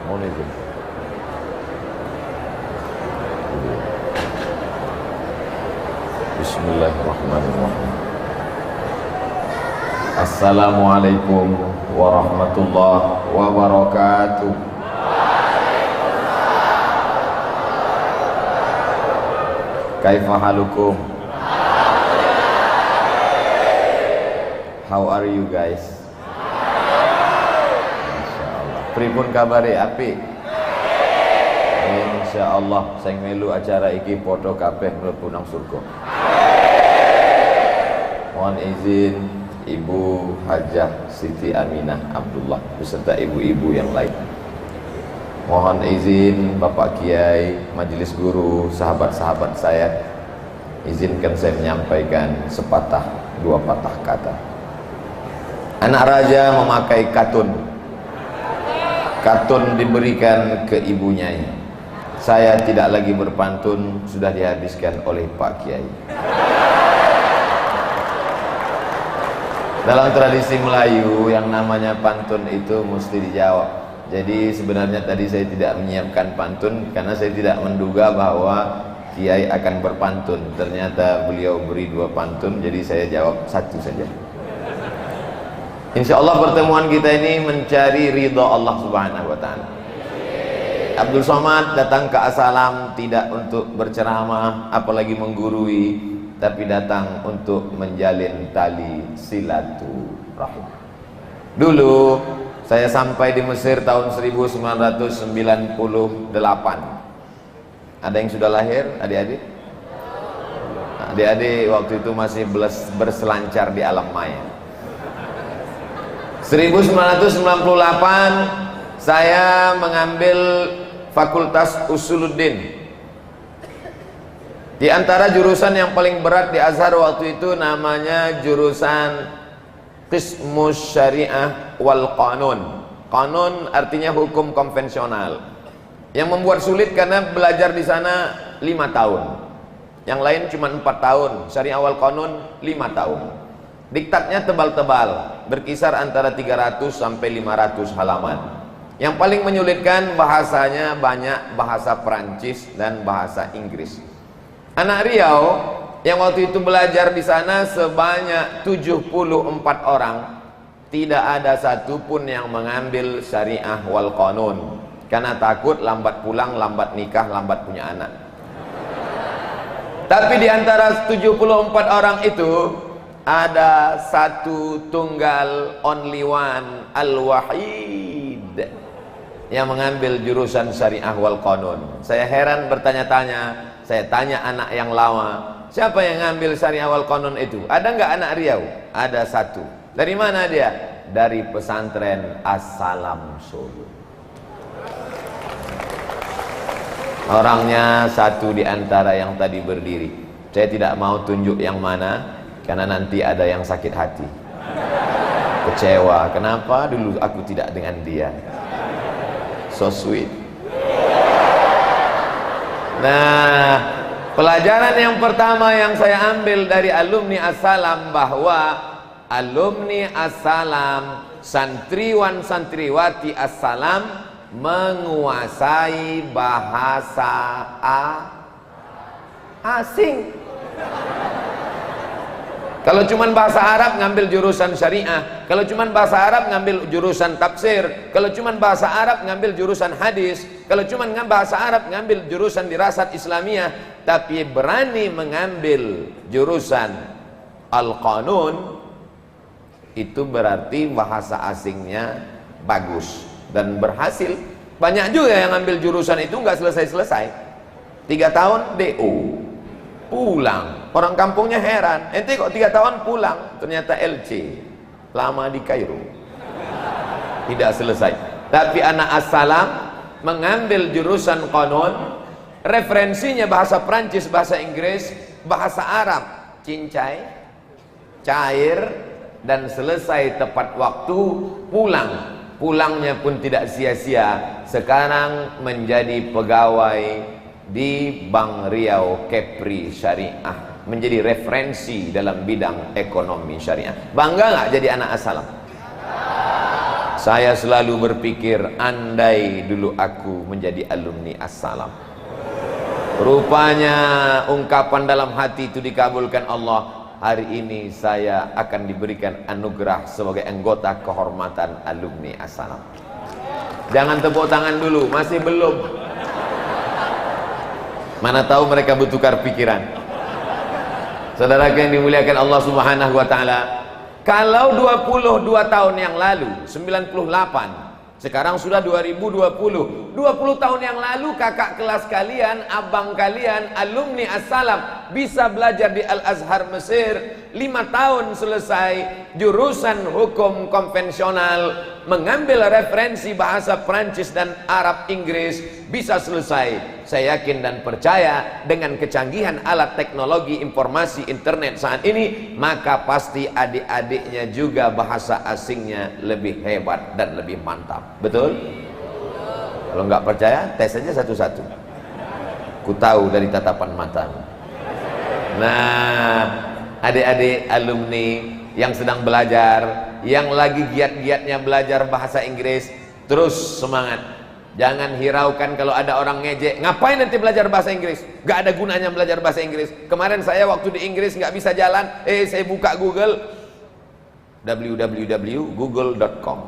Mohon izin. Bismillahirrahmanirrahim. Assalamualaikum warahmatullahi wabarakatuh. Kaifa halukum? How are you guys? Insyaallah. Pripun kabare apik? Insyaallah sing melu acara iki padha kabeh mlebu nang surga. Mohon izin Ibu Hajah Siti Aminah Abdullah beserta ibu-ibu yang lain. Mohon izin Bapak Kiai, majelis guru, sahabat-sahabat saya, izinkan saya menyampaikan sepatah dua patah kata. Anak raja memakai katun. Katun diberikan ke ibunya. Saya tidak lagi berpantun, sudah dihabiskan oleh Pak Kiai. Dalam tradisi Melayu yang namanya pantun itu mesti dijawab. Jadi sebenarnya tadi saya tidak menyiapkan pantun karena saya tidak menduga bahwa Kiai akan berpantun. Ternyata beliau beri dua pantun, jadi saya jawab satu saja. Insya Allah pertemuan kita ini mencari ridha Allah Subhanahu wa Ta'ala. Abdul Somad datang ke Asalam tidak untuk berceramah apalagi menggurui, tapi datang untuk menjalin tali silaturahim. Dulu saya sampai di Mesir tahun 1998. Ada yang sudah lahir, adik-adik? Adik-adik waktu itu masih berselancar di alam maya. 1998 saya mengambil Fakultas Usuluddin. Di antara jurusan yang paling berat di Azhar waktu itu namanya jurusan Qismus Syariah wal Qanun. Qanun artinya hukum konvensional. Yang membuat sulit karena belajar di sana 5 tahun. Yang lain cuma 4 tahun. Syariah wal Qanun 5 tahun. Diktatnya tebal-tebal, berkisar antara 300 sampai 500 halaman. Yang paling menyulitkan bahasanya banyak bahasa Perancis dan bahasa Inggris. Anak Riau yang waktu itu belajar di sana sebanyak 74 orang, tidak ada satupun yang mengambil syariah wal qanun karena takut lambat pulang, lambat nikah, lambat punya anak. Tapi di antara 74 orang itu ada satu tunggal, only one, al-wahid, yang mengambil jurusan syariah wal qanun. Saya heran bertanya-tanya. Saya tanya anak yang lama, siapa yang ngambil syariah wal qanun itu? Ada nggak anak Riau? Ada satu. Dari mana dia? Dari pesantren As-Salam Solo. Orangnya satu di antara yang tadi berdiri. Saya tidak mau tunjuk yang mana, karena nanti ada yang sakit hati, kecewa. Kenapa dulu aku tidak dengan dia? So sweet. Nah, pelajaran yang pertama yang saya ambil dari alumni As-Salam, bahwa alumni As-Salam, santriwan santriwati As-Salam menguasai bahasa asing. Kalau cuman bahasa Arab ngambil jurusan syariah, kalau cuman bahasa Arab ngambil jurusan tafsir, kalau cuman bahasa Arab ngambil jurusan hadis, kalau cuman bahasa Arab ngambil jurusan dirasat Islamiyah, tapi berani mengambil jurusan Al-Qanun, itu berarti bahasa asingnya bagus dan berhasil. Banyak juga yang ngambil jurusan itu nggak selesai-selesai, 3 tahun DO pulang. Orang kampungnya heran, ente kok 3 tahun pulang? Ternyata LC, lama di Kairo, tidak selesai. Tapi anak As-Salam mengambil jurusan Qanun, referensinya bahasa Prancis, bahasa Inggris, bahasa Arab, cincai, cair, dan selesai tepat waktu pulang. Pulangnya pun tidak sia-sia. Sekarang menjadi pegawai di Bank Riau Kepri Syariah, menjadi referensi dalam bidang ekonomi syariah. Bangga nggak jadi anak As-Salam? Saya selalu berpikir, andai dulu aku menjadi alumni As-Salam. Rupanya ungkapan dalam hati itu dikabulkan Allah. Hari ini saya akan diberikan anugerah sebagai anggota kehormatan alumni As-Salam. Jangan tepuk tangan dulu, masih belum. Mana tahu mereka bertukar pikiran. Saudara yang dimuliakan Allah Subhanahu wa taala, kalau 22 tahun yang lalu, 98, sekarang sudah 2020. 20 tahun yang lalu kakak kelas kalian, abang kalian, alumni As-Salam bisa belajar di Al-Azhar Mesir, 5 tahun selesai jurusan hukum konvensional, mengambil referensi bahasa Prancis dan Arab Inggris, bisa selesai. Saya yakin dan percaya dengan kecanggihan alat teknologi informasi internet saat ini, maka pasti adik-adiknya juga bahasa asingnya lebih hebat dan lebih mantap. Betul? Kalau nggak percaya, tes saja satu-satu. Ku tahu dari tatapan mata. Nah, adik-adik alumni yang sedang belajar, yang lagi giat-giatnya belajar bahasa Inggris, terus semangat. Jangan hiraukan kalau ada orang ngejek, ngapain nanti belajar bahasa Inggris? Gak ada gunanya belajar bahasa Inggris. Kemarin saya waktu di Inggris nggak bisa jalan, saya buka Google, www.google.com.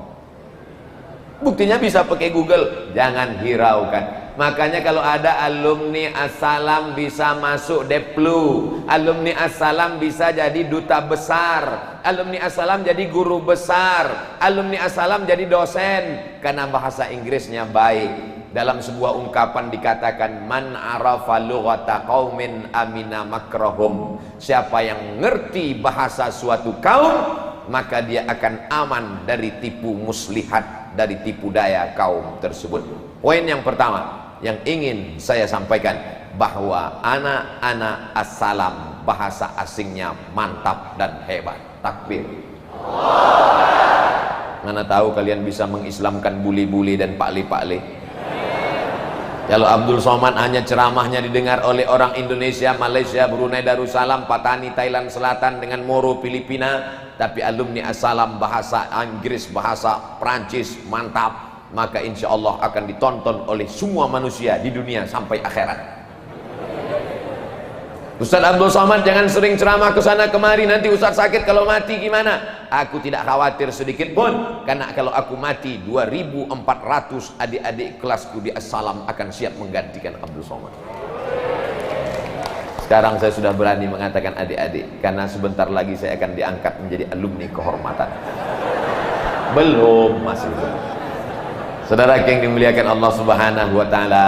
Buktinya bisa pakai Google. Jangan hiraukan. Makanya kalau ada alumni As-Salam bisa masuk Deplu, alumni As-Salam bisa jadi duta besar, alumni As-Salam jadi guru besar, alumni As-Salam jadi dosen, karena bahasa Inggrisnya baik. Dalam sebuah ungkapan dikatakan, man arafa lughata qaumin amina makrahum. Siapa yang ngerti bahasa suatu kaum, maka dia akan aman dari tipu muslihat, dari tipu daya kaum tersebut. Poin yang pertama yang ingin saya sampaikan, bahwa anak-anak As-Salam bahasa asingnya mantap dan hebat. Takbir. Mana tahu kalian bisa mengislamkan buli-buli dan pakli-pakli. Kalau Abdul Somad hanya ceramahnya didengar oleh orang Indonesia, Malaysia, Brunei Darussalam, Patani, Thailand Selatan dengan Moro, Filipina, tapi alumni As-Salam bahasa Inggris, bahasa Prancis mantap, maka insya Allah akan ditonton oleh semua manusia di dunia sampai akhirat. Ustaz Abdul Somad jangan sering ceramah ke sana kemari, nanti Ustaz sakit kalau mati gimana? Aku tidak khawatir sedikit pun, karena kalau aku mati 2400 adik-adik kelasku di As-Salam akan siap menggantikan Abdul Somad. Sekarang saya sudah berani mengatakan adik-adik, karena sebentar lagi saya akan diangkat menjadi alumni kehormatan. Belum, masih belum. Saudara yang dimuliakan Allah Subhanahu wa taala,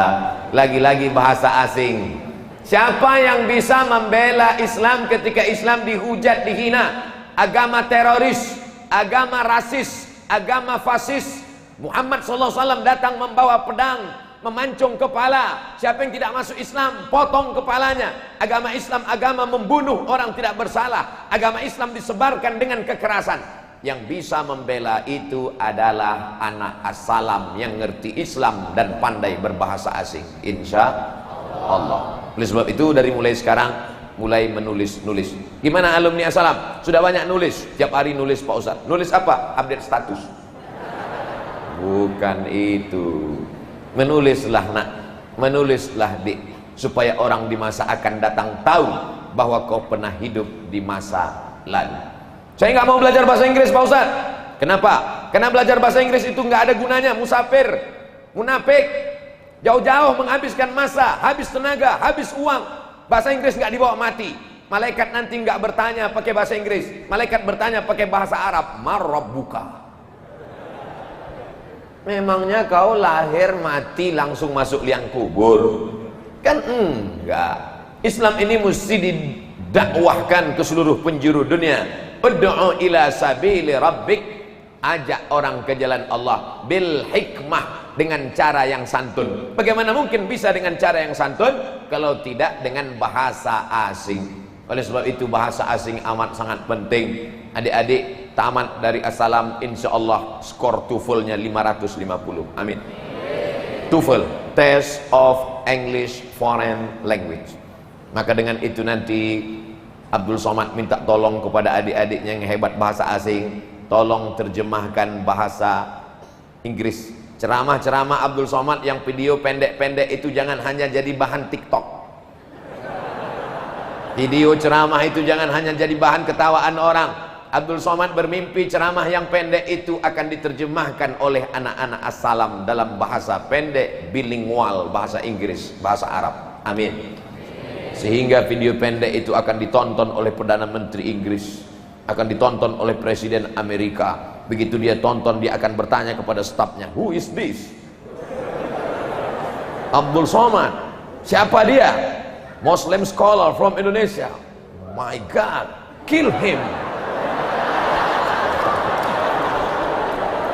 lagi-lagi bahasa asing. Siapa yang bisa membela Islam ketika Islam dihujat, dihina? Agama teroris, agama rasis, agama fasis. Muhammad SAW datang membawa pedang, memancung kepala. Siapa yang tidak masuk Islam, potong kepalanya. Agama Islam agama membunuh orang tidak bersalah. Agama Islam disebarkan dengan kekerasan. Yang bisa membela itu adalah anak As-Salam yang ngerti Islam dan pandai berbahasa asing, insya Allah. Oleh sebab itu dari mulai sekarang mulai menulis-nulis. Gimana alumni As-Salam? Sudah banyak nulis, tiap hari nulis Pak Ustaz. Nulis apa? Update status. Bukan itu. Menulislah nak, menulislah dik, supaya orang di masa akan datang tahu bahwa kau pernah hidup di masa lalu. Saya nggak mau belajar bahasa Inggris Pak Ustaz. Kenapa? Karena belajar bahasa Inggris itu nggak ada gunanya. Musafir, munafik, jauh-jauh menghabiskan masa, habis tenaga, habis uang. Bahasa Inggris nggak dibawa mati. Malaikat nanti nggak bertanya pakai bahasa Inggris. Malaikat bertanya pakai bahasa Arab. Marrabbuka. Memangnya kau lahir mati langsung masuk liang kubur? Kan enggak. Islam ini mesti didakwahkan ke seluruh penjuru dunia. Ud'u ila sabili rabbik, ajak orang ke jalan Allah bil hikmah, dengan cara yang santun. Bagaimana mungkin bisa dengan cara yang santun kalau tidak dengan bahasa asing? Oleh sebab itu bahasa asing amat sangat penting. Adik-adik tamat dari As-Salam, insya Allah skor TOEFL-nya 550. Amin. TOEFL, Test of English Foreign Language. Maka dengan itu nanti Abdul Somad minta tolong kepada adik-adiknya yang hebat bahasa asing, tolong terjemahkan bahasa Inggris. Ceramah-ceramah Abdul Somad yang video pendek-pendek itu jangan hanya jadi bahan TikTok. Video ceramah itu jangan hanya jadi bahan ketawaan orang. Abdul Somad bermimpi ceramah yang pendek itu akan diterjemahkan oleh anak-anak As-Salam dalam bahasa pendek, bilingual, bahasa Inggris, bahasa Arab. Amin. Sehingga video pendek itu akan ditonton oleh Perdana Menteri Inggris, akan ditonton oleh Presiden Amerika. Begitu dia tonton, dia akan bertanya kepada stafnya, who is this? Abdul Somad. Siapa dia? Muslim scholar from Indonesia. My God, kill him.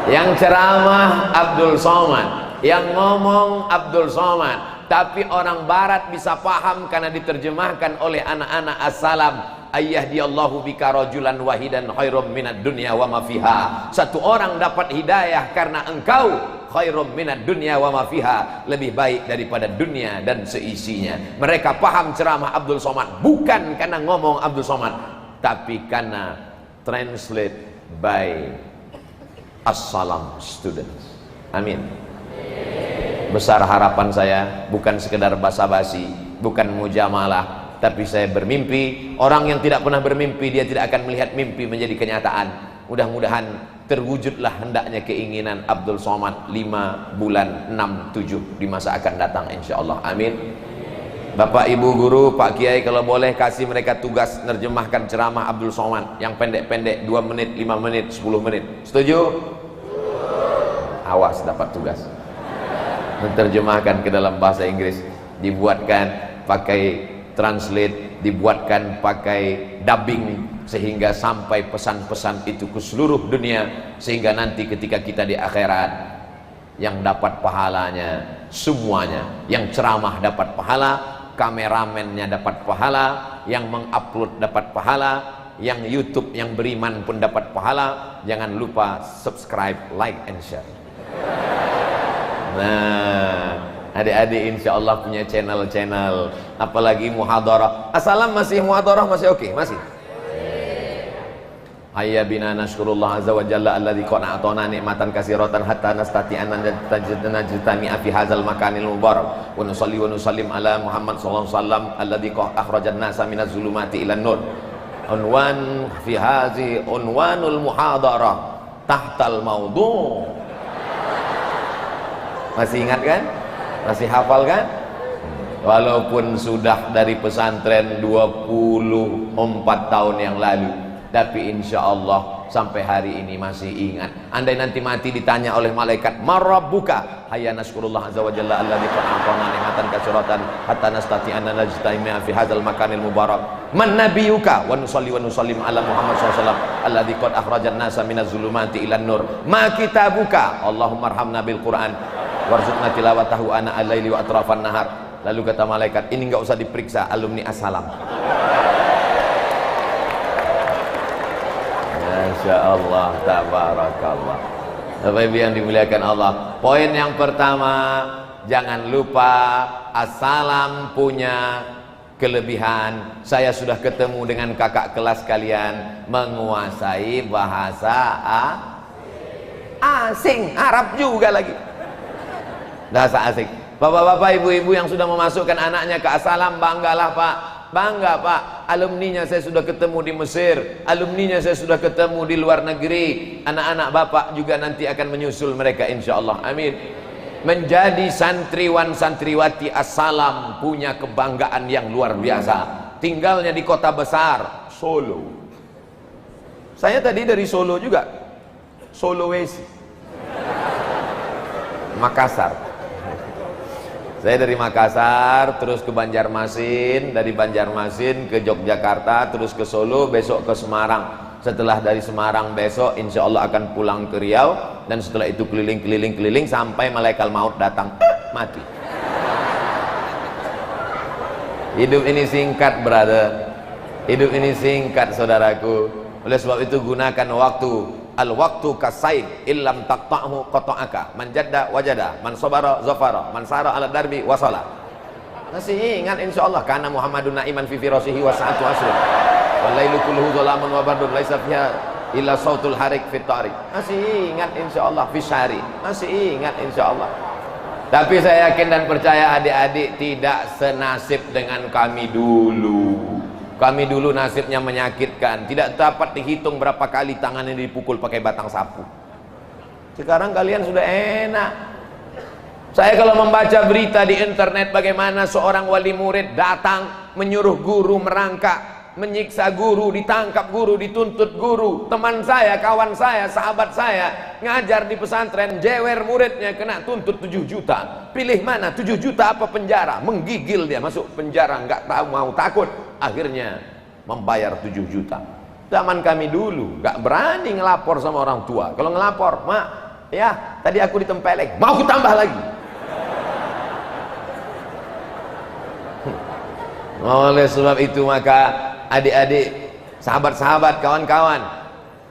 Yang ceramah Abdul Somad, yang ngomong Abdul Somad, tapi orang barat bisa paham karena diterjemahkan oleh anak-anak As-Salam. Ayyahdiyallahu bika rajulan wahidan khairum minad dunya wa ma fiha. Satu orang dapat hidayah karena engkau, khairum minad dunya wa ma fiha, lebih baik daripada dunia dan seisinya. Mereka paham ceramah Abdul Somad bukan karena ngomong Abdul Somad, tapi karena translate by As-Salam students. Amin. Besar harapan saya, bukan sekedar basa-basi, bukan mujamalah, tapi saya bermimpi. Orang yang tidak pernah bermimpi, dia tidak akan melihat mimpi menjadi kenyataan. Mudah-mudahan terwujudlah hendaknya keinginan Abdul Somad 5 bulan 6, 7 di masa akan datang insyaallah. Amin. Bapak Ibu guru, Pak Kiai, kalau boleh kasih mereka tugas nerjemahkan ceramah Abdul Somad yang pendek-pendek, 2 menit, 5 menit, 10 menit. Setuju? Awas dapat tugas. Menerjemahkan ke dalam bahasa Inggris, dibuatkan pakai translate, dibuatkan pakai dubbing, sehingga sampai pesan-pesan itu ke seluruh dunia, sehingga nanti ketika kita di akhirat, yang dapat pahalanya semuanya. Yang ceramah dapat pahala, kameramennya dapat pahala, yang mengupload dapat pahala, yang YouTube yang beriman pun dapat pahala. Jangan lupa subscribe, like and share. Nah, adik-adik insya Allah punya channel-channel, apalagi muhadarah. Assalam masih muhadarah, masih oke? Masih? Hayya bina nashkurullah azza wa jalla alladzi qad a'tana ni'matan katsiratan hatta nastati'an najtami'a fi hadzal makanil mubarak wa nusalli wa nusallim ala Muhammad sallallahu alaihi wasallam alladzi qad akhrajan nasa minaz zulumati ilan nur. Unwan fi hadzi unwanul muhadarah tahtal maudhu'. Masih ingat kan? Masih hafal kan? Walaupun sudah dari pesantren 24 tahun yang lalu, tapi insya Allah sampai hari ini masih ingat. Andai nanti mati ditanya oleh malaikat, marabbuka, hayya naskurullah azza wa jalla alladzi qad a'tana ni'matan katsiratan hatta nastati'anna najtami'a fi hadzal makanil mubarak. Man nabiyuka, wa nusalli wa nusallim ala Muhammad sallallahu alaihi wasallam alladzi qad akhrajan nasa minaz zulumati ilan nur. Ma kitabuka, Allahumma arhamna bil Qur'an warzuqna tilawatahu ana al-laili wa atrafan nahar. Lalu kata malaikat, ini enggak usah diperiksa, alumni As-Salam. Masya Allah, tabarakallah. Bapak Ibu yang dimuliakan Allah, poin yang pertama, jangan lupa As-Salam punya kelebihan. Saya sudah ketemu dengan kakak kelas kalian, menguasai bahasa asing, Arab juga lagi, bahasa asing. Bapak-bapak, ibu-ibu yang sudah memasukkan anaknya ke As-Salam, banggalah Pak. Bangga Pak, alumninya saya sudah ketemu di Mesir, alumninya saya sudah ketemu di luar negeri. Anak-anak Bapak juga nanti akan menyusul mereka insya Allah. Amin. Menjadi santriwan santriwati As-Salam punya kebanggaan yang luar biasa. Tinggalnya di kota besar, Solo. Saya tadi dari Solo juga, Sulawesi, Makassar. Saya dari Makassar terus ke Banjarmasin, dari Banjarmasin ke Yogyakarta, terus ke Solo, besok ke Semarang. Setelah dari Semarang besok insya Allah akan pulang ke Riau, dan setelah itu keliling sampai malaikat maut datang, mati. Hidup ini singkat brother, hidup ini singkat saudaraku. Oleh sebab itu gunakan waktu. Al-waktu kasaid illam taqta'hu qata'aka, man jadda wajada, man sabara zafara, man sara ala darbi wasala. Masih ingat insyaallah, karena Muhammadun na'iman fi firasihi wa sa'atu asr wal lailu kulluhu dhalamun wa bardun laisa fiha illa sautul harik fit tariq. Masih ingat insyaallah fi syari. Masih ingat insyaallah. Tapi saya yakin dan percaya adik-adik tidak senasib dengan kami dulu. Kami dulu nasibnya menyakitkan, tidak dapat dihitung berapa kali tangannya dipukul pakai batang sapu. Sekarang kalian sudah enak. Saya kalau membaca berita di internet bagaimana seorang wali murid datang menyuruh guru merangkak, menyiksa guru, ditangkap guru, dituntut guru. Teman saya, kawan saya, sahabat saya ngajar di pesantren, jewer muridnya, kena tuntut 7 juta. Pilih mana, 7 juta apa penjara? Menggigil dia, masuk penjara, nggak tahu mau takut. Akhirnya membayar 7 juta. Zaman kami dulu nggak berani ngelapor sama orang tua. Kalau ngelapor, mak, ya tadi aku ditempeleng, mau aku tambah lagi. Oleh sebab itu maka adik-adik, sahabat-sahabat, kawan-kawan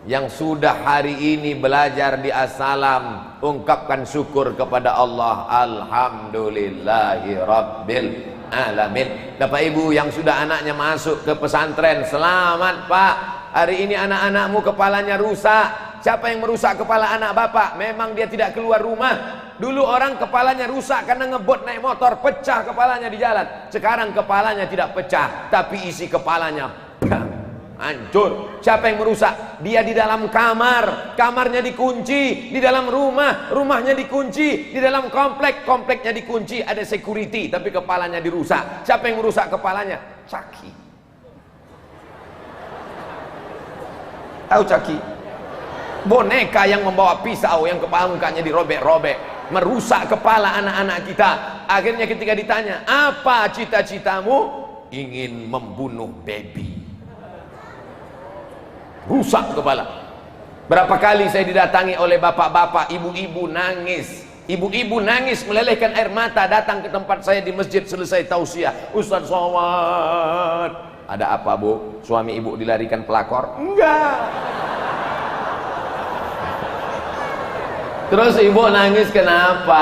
yang sudah hari ini belajar di As-Salam, ungkapkan syukur kepada Allah. Alhamdulillahi Rabbil Alamin. Bapak Ibu yang sudah anaknya masuk ke pesantren, selamat Pak. Hari ini anak-anakmu kepalanya rusak. Siapa yang merusak kepala anak bapak? Memang dia tidak keluar rumah. Dulu orang kepalanya rusak karena ngebut naik motor, pecah kepalanya di jalan. Sekarang kepalanya tidak pecah, tapi isi kepalanya hancur. Siapa yang merusak? Dia di dalam kamar, kamarnya dikunci. Di dalam rumah, rumahnya dikunci. Di dalam komplek, kompleknya dikunci. Ada security, tapi kepalanya dirusak. Siapa yang merusak kepalanya? Caki. Tahu caki? Boneka yang membawa pisau, yang kepala mukanya dirobek-robek, merusak kepala anak-anak kita. Akhirnya ketika ditanya, apa cita-citamu? Ingin membunuh baby. Rusak kepala. Berapa kali saya didatangi oleh bapak-bapak, ibu-ibu nangis. Ibu-ibu nangis melelehkan air mata datang ke tempat saya di masjid selesai tausiah. Ustaz Somad, ada apa bu? Suami ibu dilarikan pelakor? Enggak. Terus ibu nangis kenapa?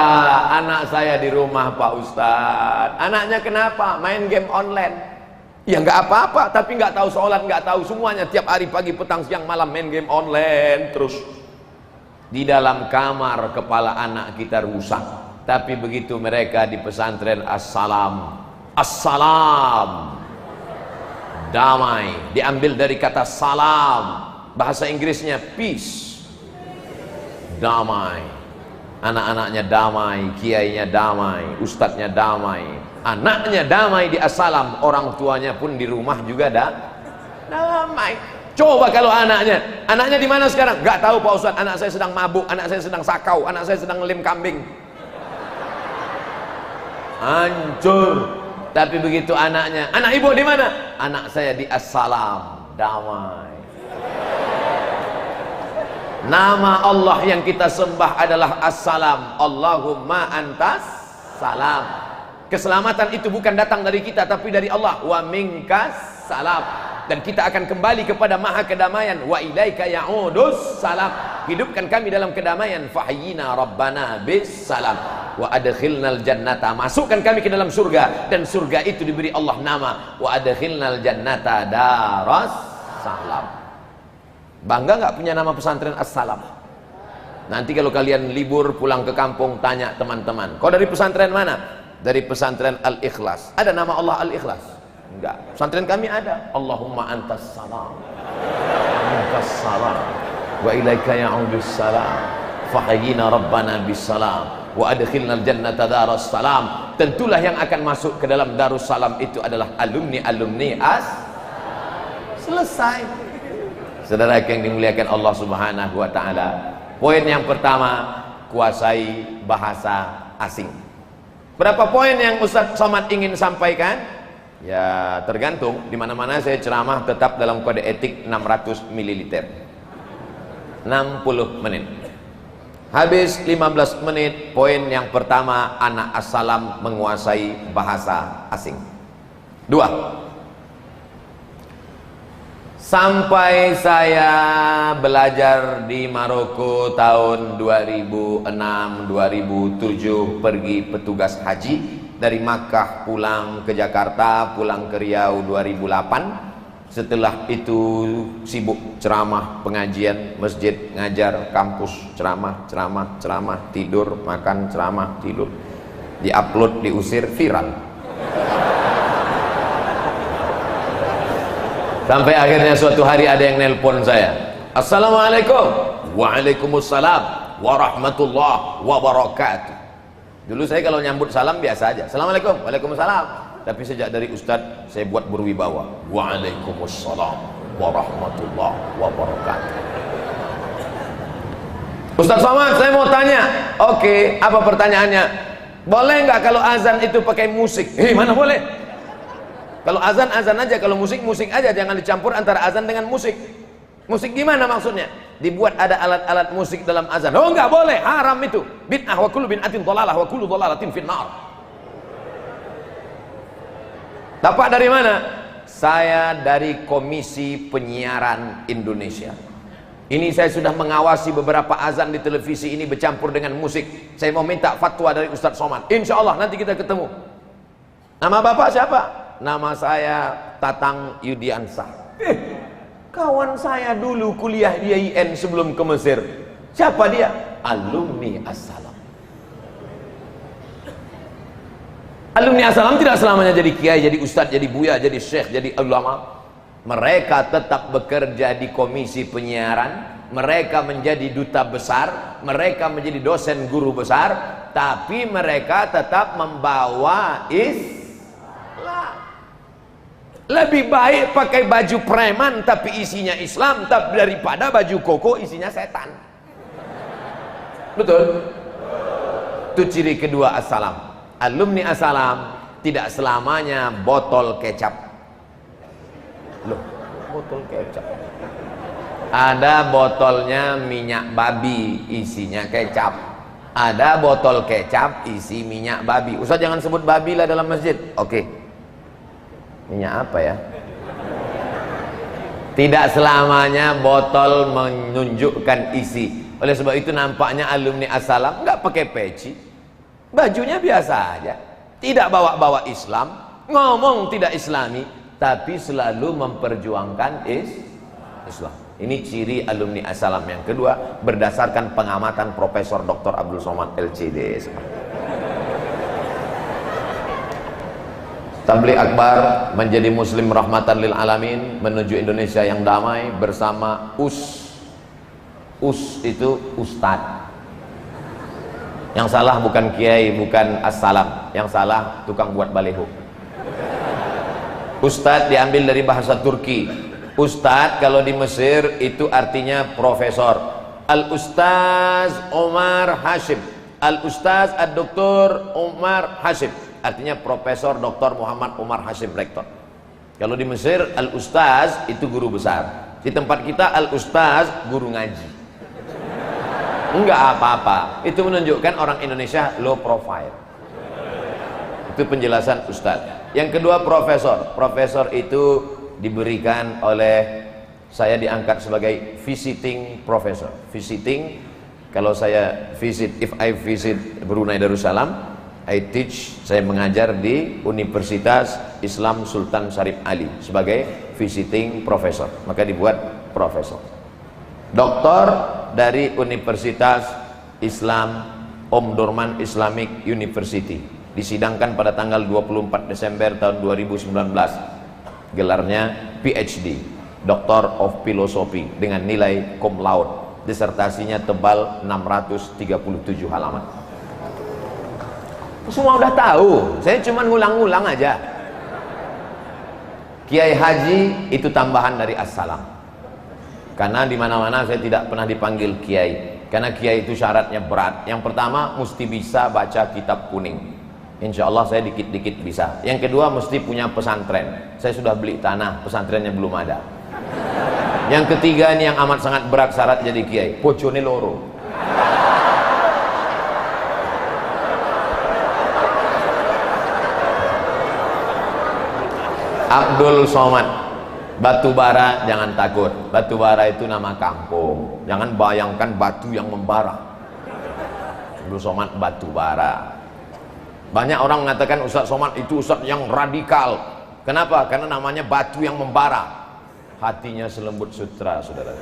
Anak saya di rumah Pak Ustadz. Anaknya kenapa? Main game online. Ya nggak apa-apa, tapi nggak tahu sholat, nggak tahu semuanya. Tiap hari pagi, petang, siang, malam main game online terus. Di dalam kamar kepala anak kita rusak. Tapi begitu mereka di pesantren As-Salam, As-Salam, damai, diambil dari kata salam, bahasa Inggrisnya peace. Damai, anak-anaknya damai, kiainya damai, ustadznya damai, anaknya damai di As-Salam, orang tuanya pun di rumah juga damai. Coba kalau anaknya di mana sekarang? Gak tahu Pak Ustadz, anak saya sedang mabuk, anak saya sedang sakau, anak saya sedang ngelim kambing. Hancur. Tapi begitu anaknya, anak ibu di mana? Anak saya di As-Salam, damai. Nama Allah yang kita sembah adalah As-Salam. Allahumma antas salam. Keselamatan itu bukan datang dari kita, tapi dari Allah. Wa minkas salam. Dan kita akan kembali kepada maha kedamaian. Wa ilaika ya'udus salam. Hidupkan kami dalam kedamaian. Fahyina rabbana bis salam. Wa adkhilnal jannata. Masukkan kami ke dalam surga. Dan surga itu diberi Allah nama. Wa adkhilnal jannata daras salam. Bangga nggak punya nama pesantren As-Salam? Nanti kalau kalian libur pulang ke kampung, tanya teman-teman, kau dari pesantren mana? Dari pesantren Al-Ikhlas. Ada nama Allah Al-Ikhlas? Enggak. Pesantren kami ada. Allahumma antas salam, antas salam, wa ilaika ya'udus salam, fahyina rabbana bis salam, wa adkhilnal jannata daras salam. Tentulah yang akan masuk ke dalam Darus Salam itu adalah alumni As. Selesai. Saudara yang dimuliakan Allah Subhanahu wa ta'ala, poin yang pertama, kuasai bahasa asing. Berapa poin yang Ustaz Somad ingin sampaikan? Ya tergantung, dimana-mana saya ceramah tetap dalam kode etik 600 ml 60 menit. Habis 15 menit, poin yang pertama, anak As-Salam menguasai bahasa asing. 2. Sampai saya belajar di Maroko tahun 2006-2007, pergi petugas haji dari Makkah pulang ke Jakarta, pulang ke Riau 2008. Setelah itu sibuk ceramah, pengajian, masjid, ngajar, kampus, ceramah, tidur, makan, ceramah, tidur. Di-upload, diusir, viral. Sampai akhirnya suatu hari ada yang nelpon saya. Assalamualaikum. Waalaikumsalam warahmatullahi wabarakatuh. Dulu saya kalau nyambut salam biasa aja. Assalamualaikum. Waalaikumsalam. Tapi sejak dari Ustadz saya buat berwibawa. Waalaikumsalam warahmatullahi wabarakatuh. Ustadz Somad, saya mau tanya. Oke, apa pertanyaannya? Boleh nggak kalau azan itu pakai musik? Mana boleh? Kalau azan aja, kalau musik aja, jangan dicampur antara azan dengan musik. Musik gimana maksudnya? Dibuat ada alat-alat musik dalam azan. Oh nggak boleh, haram itu. Bid'ah wa kullu bid'atin dhalalah wa kullu dhalalatin finnar. Dapat dari mana? Saya dari Komisi Penyiaran Indonesia. Ini saya sudah mengawasi beberapa azan di televisi ini bercampur dengan musik. Saya mau minta fatwa dari Ustadz Somad. Insya Allah nanti kita ketemu. Nama bapak siapa? Nama saya Tatang Yudiansah. Kawan saya dulu kuliah di IAIN sebelum ke Mesir. Siapa dia? Alumni As-Salam. Alumni As-Salam tidak selamanya jadi kiai, jadi ustadz, jadi buya, jadi syekh, jadi ulama. Mereka tetap bekerja di komisi penyiaran, mereka menjadi duta besar, mereka menjadi dosen guru besar, tapi mereka tetap membawa Islam. Lebih baik pakai baju preman tapi isinya Islam daripada baju koko isinya setan. Betul? Itu ciri kedua As-Salam. Alumni As-Salam tidak selamanya botol kecap. Loh, botol kecap. Ada botolnya minyak babi, isinya kecap. Ada botol kecap isi minyak babi. Ustaz jangan sebut babi lah dalam masjid. Oke. Minyak apa ya? Tidak selamanya botol menunjukkan isi. Oleh sebab itu nampaknya alumni As-Salam nggak pakai peci. Bajunya biasa aja, tidak bawa-bawa Islam, ngomong tidak Islami, tapi selalu memperjuangkan Islam. Ini ciri alumni As-Salam. Yang kedua, berdasarkan pengamatan Profesor Dr. Abdul Somad LCD. Tabligh Akbar menjadi muslim rahmatan lil alamin, menuju Indonesia yang damai bersama itu Ustadz. Yang salah bukan kiai, bukan As-Salam. Yang salah tukang buat baleho. Ustadz diambil dari bahasa Turki. Ustadz kalau di Mesir itu artinya profesor. Al-Ustaz Omar Hashim. Al-Ustaz Ad-Doktor Omar Hashim. Artinya Profesor Dr. Muhammad Umar Hashim Rektor. Kalau di Mesir Al-Ustaz itu guru besar. Di tempat kita Al-Ustaz guru ngaji. Enggak apa-apa. Itu menunjukkan orang Indonesia low profile. Itu penjelasan Ustadz. Yang kedua profesor. Profesor itu diberikan oleh, saya diangkat sebagai visiting professor. Visiting, kalau saya visit, if I visit Brunei Darussalam, I teach, saya mengajar di Universitas Islam Sultan Syarif Ali sebagai visiting professor. Maka dibuat profesor. Doktor dari Universitas Islam Omdurman Islamic University, disidangkan pada tanggal 24 Desember tahun 2019. Gelarnya PhD, Doctor of Philosophy, dengan nilai cum laude. Disertasinya tebal 637 halaman. Semua udah tahu, saya cuma ngulang-ngulang aja. Kiai Haji itu tambahan dari As-Salam. Karena di mana-mana saya tidak pernah dipanggil kiai. Karena kiai itu syaratnya berat. Yang pertama mesti bisa baca kitab kuning. Insya Allah saya dikit-dikit bisa. Yang kedua mesti punya pesantren. Saya sudah beli tanah, pesantrennya belum ada. Yang ketiga ini yang amat sangat berat syarat jadi kiai, bojone loro. Abdul Somad, Batubara jangan takut. Batubara itu nama kampung. Jangan bayangkan batu yang membara. Abdul Somad Batubara. Banyak orang mengatakan Ustaz Somad itu Ustaz yang radikal. Kenapa? Karena namanya batu yang membara. hatinya selembut sutra, saudara.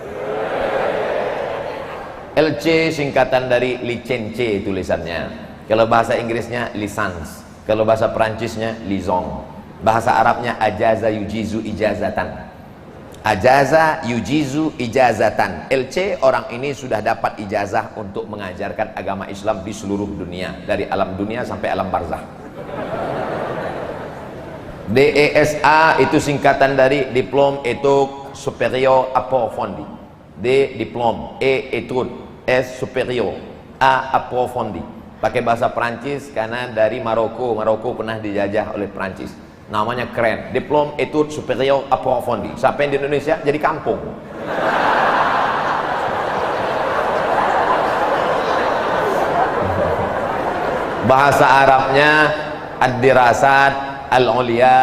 LC singkatan dari licence tulisannya. Kalau bahasa Inggrisnya lisans, kalau bahasa Perancisnya liaison, bahasa Arabnya ajaza yujizu ijazatan. Ajaza yujizu ijazatan. LC, orang ini sudah dapat ijazah untuk mengajarkan agama Islam di seluruh dunia, dari alam dunia sampai alam barzah. DESA itu singkatan dari Diplôme Études Supérieures Approfondies. D diplôme, E étude, S supérieur, A approfondi. Pakai bahasa Prancis karena dari Maroko. Maroko pernah dijajah oleh Prancis. Namanya keren, Diplôme Études Supérieures Approfondies. Sampai di Indonesia jadi kampung. Bahasa Arabnya Ad-Dirasat Al-Ulia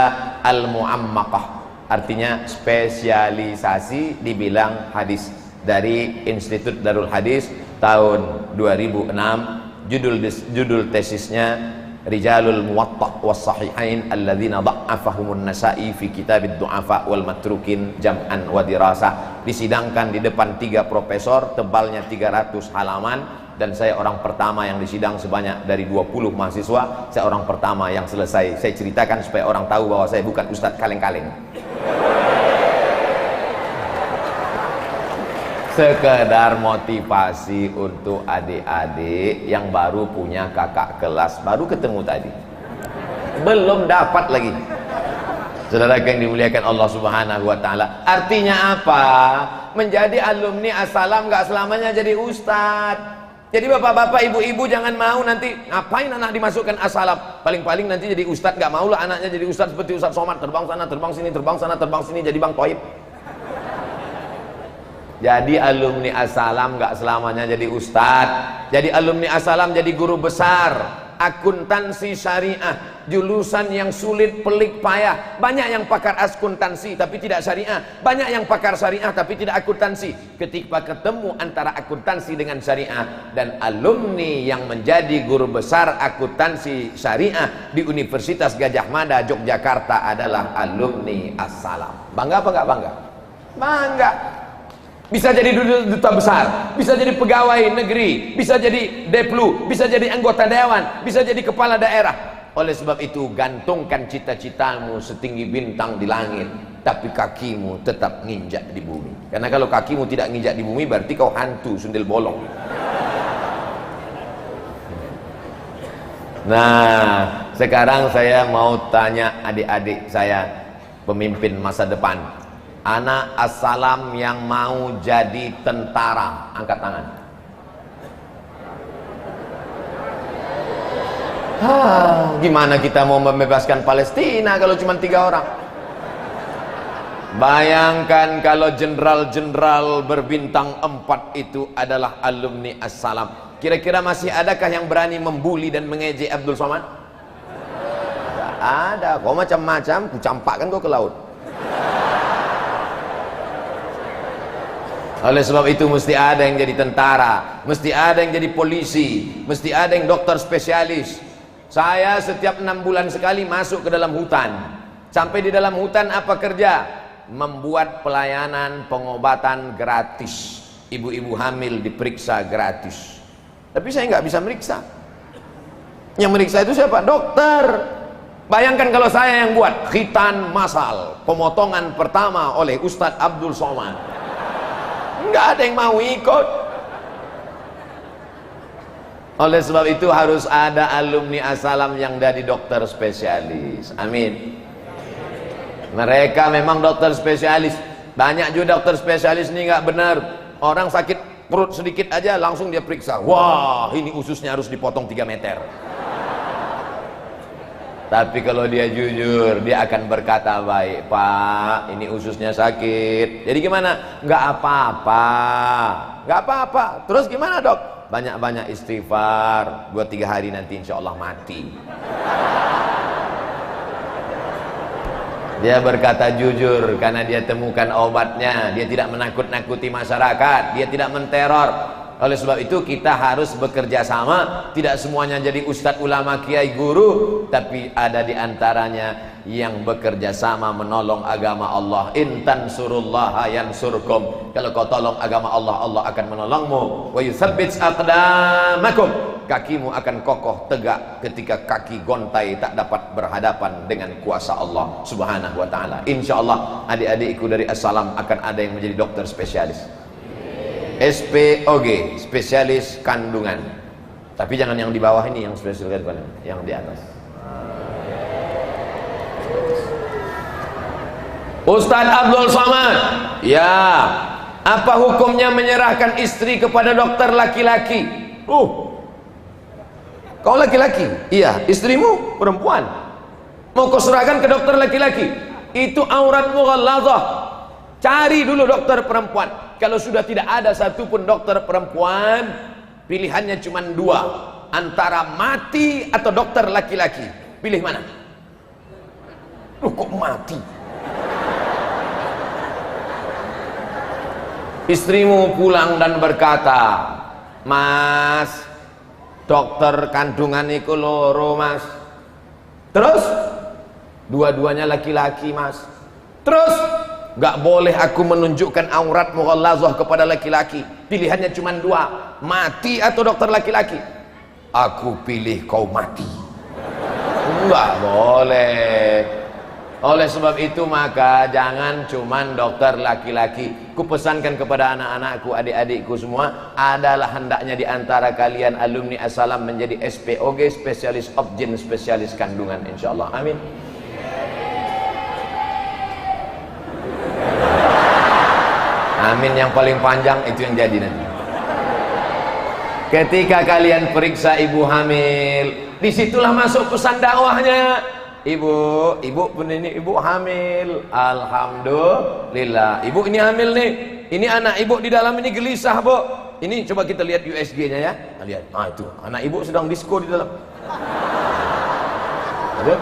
Al-Mu'ammakah, artinya spesialisasi di bidang hadis, dari Institut Darul Hadis tahun 2006. Judul tesisnya Rijalul Muwatta' was Sahihain alladzina dha'afahumun Nasa'i fi kitabid du'afa wal matrukin jam'an wa dirasah. Disidangkan di depan 3 profesor, tebalnya 300 halaman, dan saya orang pertama yang disidang sebanyak dari 20 mahasiswa. Saya orang pertama yang selesai. Saya ceritakan supaya orang tahu bahwa saya bukan ustadz kaleng-kaleng. Sekedar motivasi untuk adik-adik yang baru punya kakak kelas, baru ketemu tadi, belum dapat lagi. Saudara yang dimuliakan Allah Subhanahu wa Ta'ala, artinya apa? Menjadi alumni As-Salam gak selamanya jadi ustadz. Jadi bapak-bapak, ibu-ibu jangan mau nanti ngapain anak dimasukkan As-Salam. Paling-paling nanti jadi ustadz, gak maulah anaknya jadi ustadz seperti Ustadz Somad, terbang sana, terbang sini, terbang sana, terbang sini, jadi Bang Toib. Jadi alumni As-Salam gak selamanya jadi ustadz. Jadi alumni As-Salam jadi guru besar akuntansi syariah, jurusan yang sulit, pelik, payah. Banyak yang pakar akuntansi tapi tidak syariah, banyak yang pakar syariah tapi tidak akuntansi. Ketika ketemu antara akuntansi dengan syariah, dan alumni yang menjadi guru besar akuntansi syariah di Universitas Gadjah Mada Yogyakarta adalah alumni As-Salam. Bangga apa enggak bangga? Bangga. Bisa jadi duta besar, bisa jadi pegawai negeri, bisa jadi deplu, bisa jadi anggota dewan, bisa jadi kepala daerah. Oleh sebab itu, gantungkan cita-citamu setinggi bintang di langit, tapi kakimu tetap nginjak di bumi. Karena kalau kakimu tidak nginjak di bumi, berarti kau hantu sundel bolong. Nah, sekarang saya mau tanya adik-adik saya, pemimpin masa depan. Anak As-Salam yang mau jadi tentara, angkat tangan. Gimana kita mau membebaskan Palestina kalau cuma 3 orang? Bayangkan kalau jenderal-jenderal berbintang 4 itu adalah alumni As-Salam. Kira-kira masih adakah yang berani membuli dan mengejek Abdul Somad? Tidak ada. Kau macam-macam, ku campakkan kau ke laut. Oleh sebab itu mesti ada yang jadi tentara, mesti ada yang jadi polisi, mesti ada yang dokter spesialis. Saya setiap 6 bulan sekali masuk ke dalam hutan. Sampai di dalam hutan apa kerja? Membuat pelayanan pengobatan gratis. Ibu-ibu hamil diperiksa gratis. Tapi saya nggak bisa meriksa. Yang meriksa itu siapa? Dokter. Bayangkan kalau saya yang buat khitan massal, pemotongan pertama oleh Ustadz Abdul Somad. Nggak ada yang mau ikut. Oleh sebab itu harus ada alumni As-Salam yang jadi dokter spesialis. Amin. Mereka memang dokter spesialis. Banyak juga dokter spesialis ini nggak benar. Orang sakit perut sedikit aja langsung dia periksa. Wah, ini ususnya harus dipotong 3 meter. Tapi kalau dia jujur, dia akan berkata baik, Pak, ini ususnya sakit. Jadi gimana? Nggak apa-apa, nggak apa-apa. Terus gimana dok? Banyak-banyak istighfar, 2-3 hari nanti insya Allah mati. Dia berkata jujur karena dia temukan obatnya. Dia tidak menakut-nakuti masyarakat, dia tidak menteror. Oleh sebab itu kita harus bekerja sama. Tidak semuanya jadi ustadz, ulama, kiai, guru, tapi ada di antaranya yang bekerja sama menolong agama Allah. Intan surullaha yansurkum. Kalau kau tolong agama Allah, Allah akan menolongmu. Wa yutsabbits aqdamakum. Kakimu akan kokoh tegak ketika kaki gontai tak dapat berhadapan dengan kuasa Allah Subhanahu wa taala. Insyaallah adik-adikku dari Assalam akan ada yang menjadi dokter spesialis. SPOG, spesialis kandungan. Tapi jangan yang di bawah ini, yang spesialis kandungan, yang di atas. Ustadz Abdul Somad, ya, apa hukumnya menyerahkan istri kepada dokter laki-laki? Kau laki-laki? Iya. Istrimu perempuan, mau kau serahkan ke dokter laki-laki? Itu aurat mughalladhah. Cari dulu dokter perempuan. Kalau sudah tidak ada satupun dokter perempuan, pilihannya cuma dua, antara mati atau dokter laki-laki. Pilih mana? Kok mati? Istrimu pulang dan berkata, Mas, dokter kandungan iku loro, Mas. Terus dua-duanya laki-laki, Mas. Terus gak boleh aku menunjukkan aurat mughallazah kepada laki-laki. Pilihannya cuma dua, mati atau dokter laki-laki. Aku pilih kau mati. Enggak boleh. Oleh sebab itu maka jangan cuman dokter laki-laki. Kupesankan kepada anak-anakku, adik-adikku semua, adalah hendaknya di antara kalian alumni Assalam menjadi SPOG, spesialis obgyn, spesialis kandungan, insyaallah. Amin. Amin yang paling panjang itu yang jadi nanti. Ketika kalian periksa ibu hamil, disitulah masuk pesan dakwahnya. Ibu pun ini ibu hamil, alhamdulillah. Ibu ini hamil nih, ini anak ibu di dalam ini gelisah, Bu. Ini coba kita lihat USG-nya ya. Lihat, itu anak ibu sedang disko di dalam. Aduh.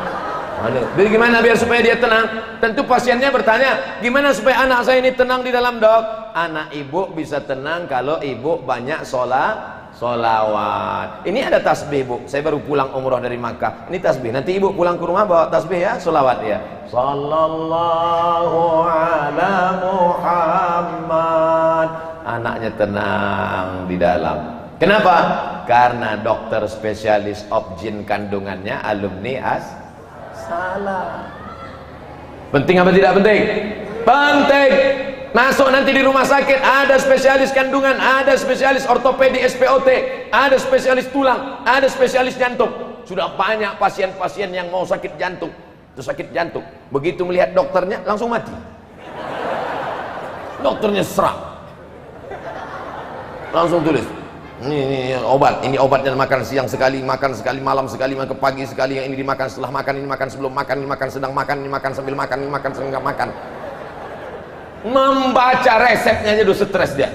Jadi gimana biar supaya dia tenang? Tentu pasiennya bertanya, gimana supaya anak saya ini tenang di dalam, Dok? Anak ibu bisa tenang kalau ibu banyak solawat. Ini ada tasbih, Bu. Saya baru pulang umroh dari Makkah. Ini tasbih. Nanti ibu pulang ke rumah bawa tasbih ya, solawat ya. Sallallahu ala Muhammad. Anaknya tenang di dalam. Kenapa? Karena dokter spesialis obgyn kandungannya alumni Assalam. Penting apa tidak penting? Penting. Masuk nanti di rumah sakit, ada spesialis kandungan, ada spesialis ortopedi SPOT, ada spesialis tulang, ada spesialis jantung. Sudah banyak pasien-pasien yang mau sakit jantung, itu sakit jantung. Begitu melihat dokternya langsung mati. Dokternya serak, langsung tulis, ini obat, ini obatnya makan siang sekali, makan sekali, malam sekali, makan pagi sekali, yang ini dimakan setelah makan, ini makan sebelum makan, ini makan sedang makan, ini makan sambil makan, ini makan sedang makan. Membaca resepnya aja udah stres dia.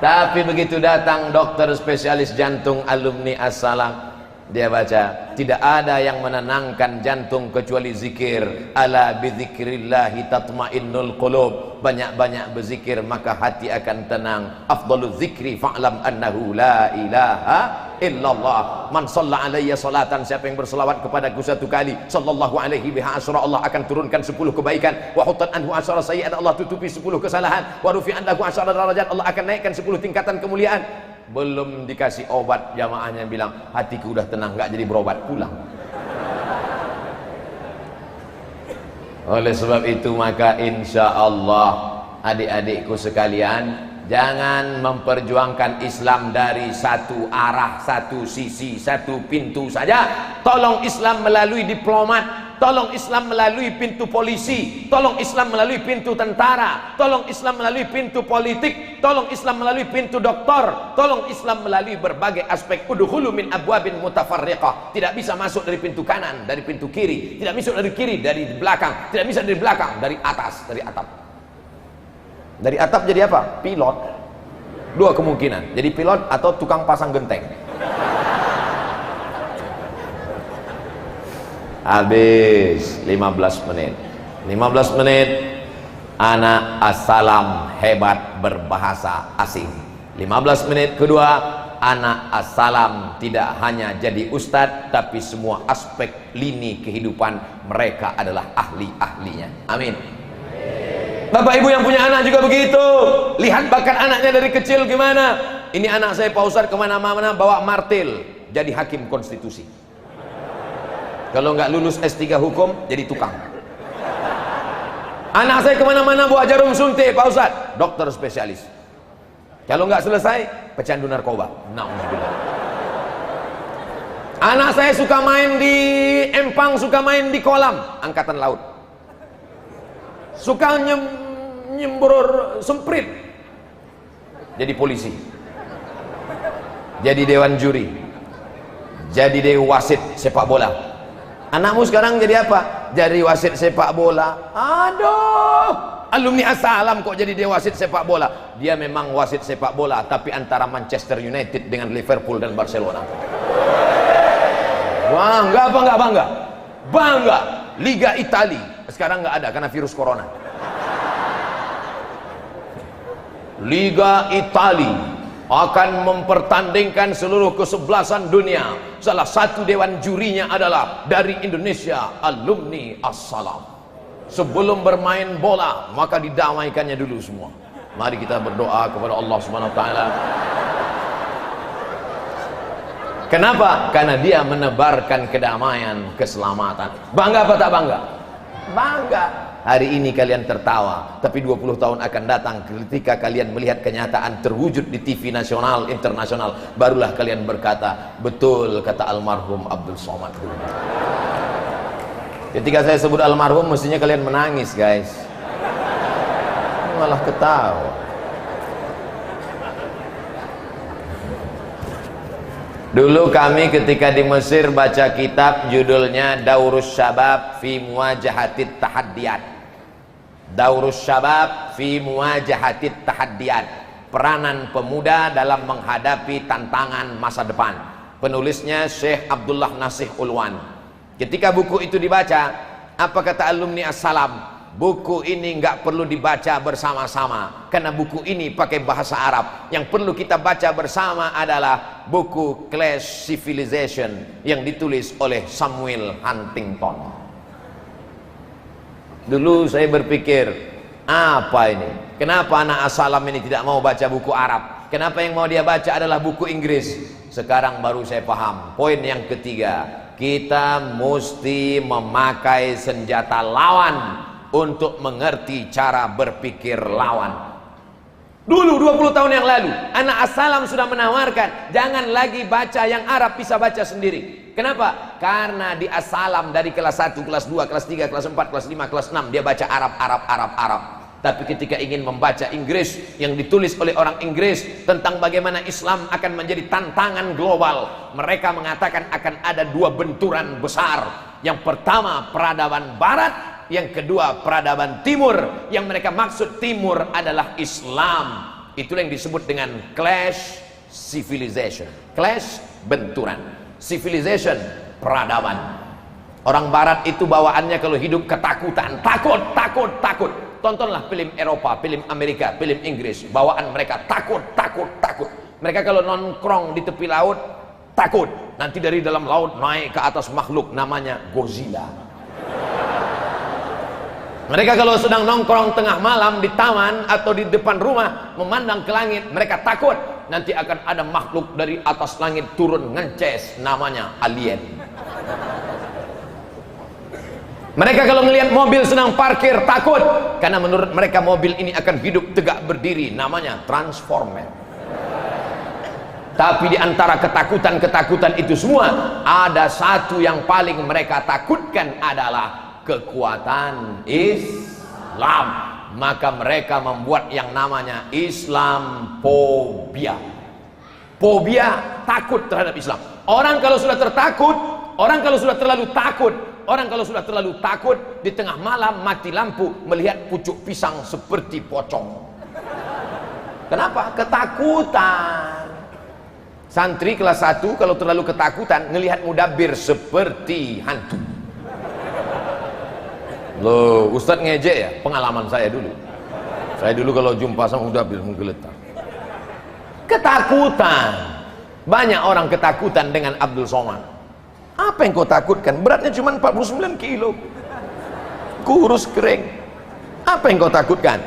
Tapi begitu datang dokter spesialis jantung alumni Assalam, dia baca, tidak ada yang menenangkan jantung kecuali zikir. Ala bidzikrillahi tatmainnul qulub. Banyak-banyak berzikir maka hati akan tenang. Afdalul zikri fa'lam annahu la ilaha illallah. Man shalla alayya salatan, siapa yang berselawat kepadaku satu kali, sallallahu alaihi biha asyra, Allah akan turunkan 10 kebaikan. Wa hutat anhu asyra sayyi'at, Allah tutupi 10 kesalahan. Wa rufi'an lahu asyra darajat, Allah akan naikkan 10 tingkatan kemuliaan. Belum dikasih obat, jamaahnya bilang, hatiku udah tenang, gak jadi berobat, pulang. Oleh sebab itu maka insya Allah adik-adikku sekalian, jangan memperjuangkan Islam dari satu arah, satu sisi, satu pintu saja. Tolong Islam melalui diplomat, tolong Islam melalui pintu polisi, tolong Islam melalui pintu tentara, tolong Islam melalui pintu politik, tolong Islam melalui pintu doktor, tolong Islam melalui berbagai aspek. Udkhulu min abwabin mutafarriqah. Tidak bisa masuk dari pintu kanan, dari pintu kiri, tidak bisa dari kiri, dari belakang, tidak bisa dari belakang, dari atas, dari atap. Dari atap jadi apa? Pilot. Dua kemungkinan, jadi pilot atau tukang pasang genteng. Habis 15 menit. 15 menit anak Assalam hebat berbahasa asing. 15 menit kedua, anak assalam tidak hanya jadi ustadz, tapi semua aspek lini kehidupan mereka adalah ahli-ahlinya. Amin. Bapak ibu yang punya anak juga begitu. Lihat bakat anaknya dari kecil gimana. Ini anak saya Pak Ustadz kemana-mana bawa martil, jadi hakim konstitusi. Kalau nggak lulus S3 hukum, jadi tukang. Anak saya kemana-mana bawa jarum suntik Pak Ustadz, dokter spesialis. Kalau nggak selesai, pecandu narkoba. Na'udzubillah. Anak saya suka main di empang, suka main di kolam, angkatan laut. Suka nyembror semprit, jadi polisi. Jadi dewan juri. Jadi dewan wasit sepak bola. Anakmu sekarang jadi apa? Jadi wasit sepak bola. Aduh, alumni assalam kok jadi dia wasit sepak bola. Dia memang wasit sepak bola, tapi antara Manchester United dengan Liverpool dan Barcelona. Bangga apa nggak bangga? Bangga. Liga Italia sekarang nggak ada karena virus corona. Liga Italia akan mempertandingkan seluruh kesebelasan dunia. Salah satu dewan jurinya adalah dari Indonesia, alumni assalam. Sebelum bermain bola, maka didamaikannya dulu semua. Mari kita berdoa kepada Allah Subhanahu wa taala. Kenapa? Karena dia menebarkan kedamaian, keselamatan. Bangga apa tak bangga? Bangga. Hari ini kalian tertawa, tapi 20 tahun akan datang ketika kalian melihat kenyataan terwujud di TV nasional, internasional, barulah kalian berkata, betul kata almarhum Abdul Somad. Ketika saya sebut almarhum, mestinya kalian menangis, guys. Malah ketawa. Dulu kami ketika di Mesir baca kitab judulnya Daurus Syabab fi Muwajahatit Tahaddiyat. Daurus Syabab fi Muwajahatit Tahaddiyat. Peranan pemuda dalam menghadapi tantangan masa depan. Penulisnya Syekh Abdullah Nasih Ulwan. Ketika buku itu dibaca, apa kata alumni assalam? Buku ini nggak perlu dibaca bersama-sama karena buku ini pakai bahasa Arab. Yang perlu kita baca bersama adalah buku Clash Civilization yang ditulis oleh Samuel Huntington. Dulu saya berpikir, apa ini? Kenapa anak assalam ini tidak mau baca buku Arab? Kenapa yang mau dia baca adalah buku Inggris? Sekarang baru saya paham. Poin yang ketiga, kita mesti memakai senjata lawan untuk mengerti cara berpikir lawan. Dulu 20 tahun yang lalu anak assalam sudah menawarkan jangan lagi baca yang Arab, bisa baca sendiri. Kenapa? Karena di assalam dari kelas 1, kelas 2, kelas 3, kelas 4, kelas 5, kelas 6 dia baca Arab. Tapi ketika ingin membaca Inggris yang ditulis oleh orang Inggris tentang bagaimana Islam akan menjadi tantangan global, mereka mengatakan akan ada dua benturan besar. Yang pertama peradaban barat, yang kedua peradaban timur. Yang mereka maksud timur adalah Islam. Itulah yang disebut dengan clash civilization. Clash, benturan. Civilization, peradaban. Orang barat itu bawaannya kalau hidup ketakutan, takut. Tontonlah film Eropa, film Amerika, film Inggris. Bawaan mereka takut. Mereka kalau nongkrong di tepi laut, takut. Nanti dari dalam laut naik ke atas makhluk namanya Godzilla. Mereka kalau sedang nongkrong tengah malam di taman atau di depan rumah memandang ke langit, mereka takut nanti akan ada makhluk dari atas langit turun ngences namanya alien. Mereka kalau melihat mobil sedang parkir takut karena menurut mereka mobil ini akan hidup tegak berdiri namanya transformer. Tapi di antara ketakutan itu semua ada satu yang paling mereka takutkan adalah kekuatan Islam. Maka mereka membuat yang namanya Islamophobia. Fobia, takut terhadap Islam. Orang kalau sudah tertakut, orang kalau sudah terlalu takut, orang kalau sudah terlalu takut di tengah malam mati lampu melihat pucuk pisang seperti pocong. Kenapa? Ketakutan. Santri kelas 1 kalau terlalu ketakutan ngelihat mudabbir seperti hantu. Loh, Ustadz ngejek ya? Pengalaman saya dulu. Saya dulu kalau jumpa sama mudabbir menggeletar. Ketakutan. Banyak orang ketakutan dengan Abdul Somad. Apa yang kau takutkan? Beratnya cuma 49 kilo, kurus kering. Apa yang kau takutkan?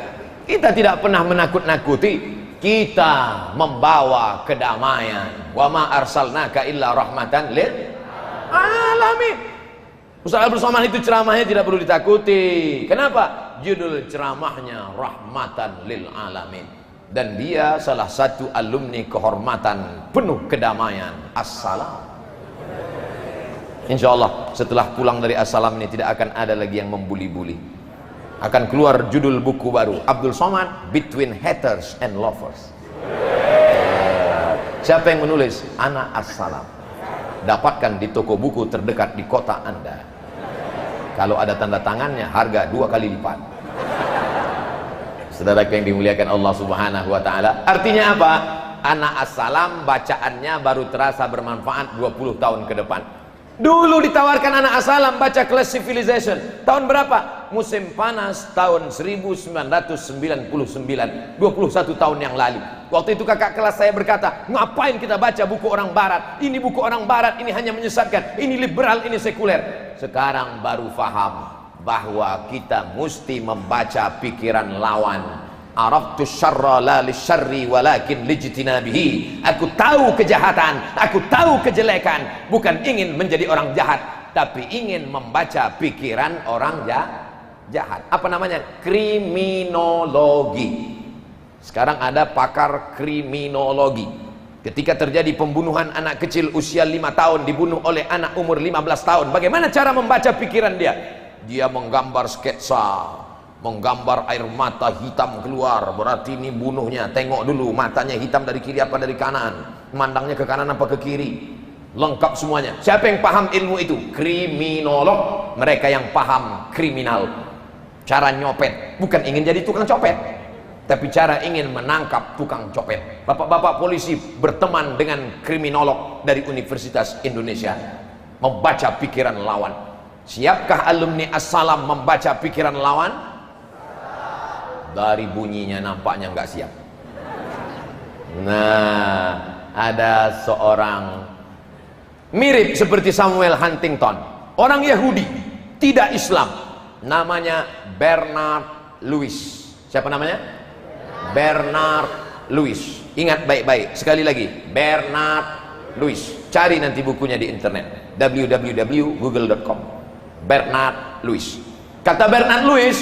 Kita tidak pernah menakut-nakuti. Kita membawa kedamaian. Wa ma arsalnaka illa rahmatan lil alamin. Ustaz Abdul Somad itu ceramahnya tidak perlu ditakuti. Kenapa? Judul ceramahnya Rahmatan lil Alamin. Dan dia salah satu alumni kehormatan penuh kedamaian Assalam. Insya Allah setelah pulang dari Assalam ini tidak akan ada lagi yang membuli-buli. Akan keluar judul buku baru, Abdul Somad Between Haters and Lovers. Siapa yang menulis? Ana Assalam. Dapatkan di toko buku terdekat di kota Anda. Kalau ada tanda tangannya harga 2 kali lipat. Saudara yang dimuliakan Allah Subhanahu wa taala. Artinya apa? Ana Assalam bacaannya baru terasa bermanfaat 20 tahun ke depan. Dulu ditawarkan Ana Assalam baca Class Civilization. Tahun berapa? Musim panas tahun 1999, 21 tahun yang lalu. Waktu itu kakak kelas saya berkata, ngapain kita baca buku orang barat? Ini buku orang barat, ini hanya menyesatkan. Ini liberal, ini sekuler. Sekarang baru faham bahwa kita mesti membaca pikiran lawan. Araftu syarra la lisyarri walakin lijtinabihi. Aku tahu kejahatan, aku tahu kejelekan, bukan ingin menjadi orang jahat, tapi ingin membaca pikiran orang jahat. Apa namanya? Kriminologi. Sekarang ada pakar kriminologi. Ketika terjadi pembunuhan anak kecil usia 5 tahun dibunuh oleh anak umur 15 tahun, bagaimana cara membaca pikiran dia? Dia menggambar sketsa, menggambar air mata hitam keluar, berarti ini bunuhnya. Tengok dulu matanya hitam dari kiri apa dari kanan, memandangnya ke kanan apa ke kiri, lengkap semuanya. Siapa yang paham ilmu itu? Kriminolog. Mereka yang paham kriminal, cara nyopet, bukan ingin jadi tukang copet, tapi cara ingin menangkap tukang copet. Bapak-bapak polisi berteman dengan kriminolog dari Universitas Indonesia, membaca pikiran lawan. Siapkah alumni Assalam membaca pikiran lawan? Dari bunyinya nampaknya nggak siap. Nah, ada seorang mirip seperti Samuel Huntington, orang Yahudi, tidak Islam, namanya Bernard Lewis. Siapa namanya? Bernard Lewis. Ingat baik-baik, sekali lagi, Bernard Lewis. Cari nanti bukunya di internet, www.google.com. Bernard Lewis. Kata Bernard Lewis,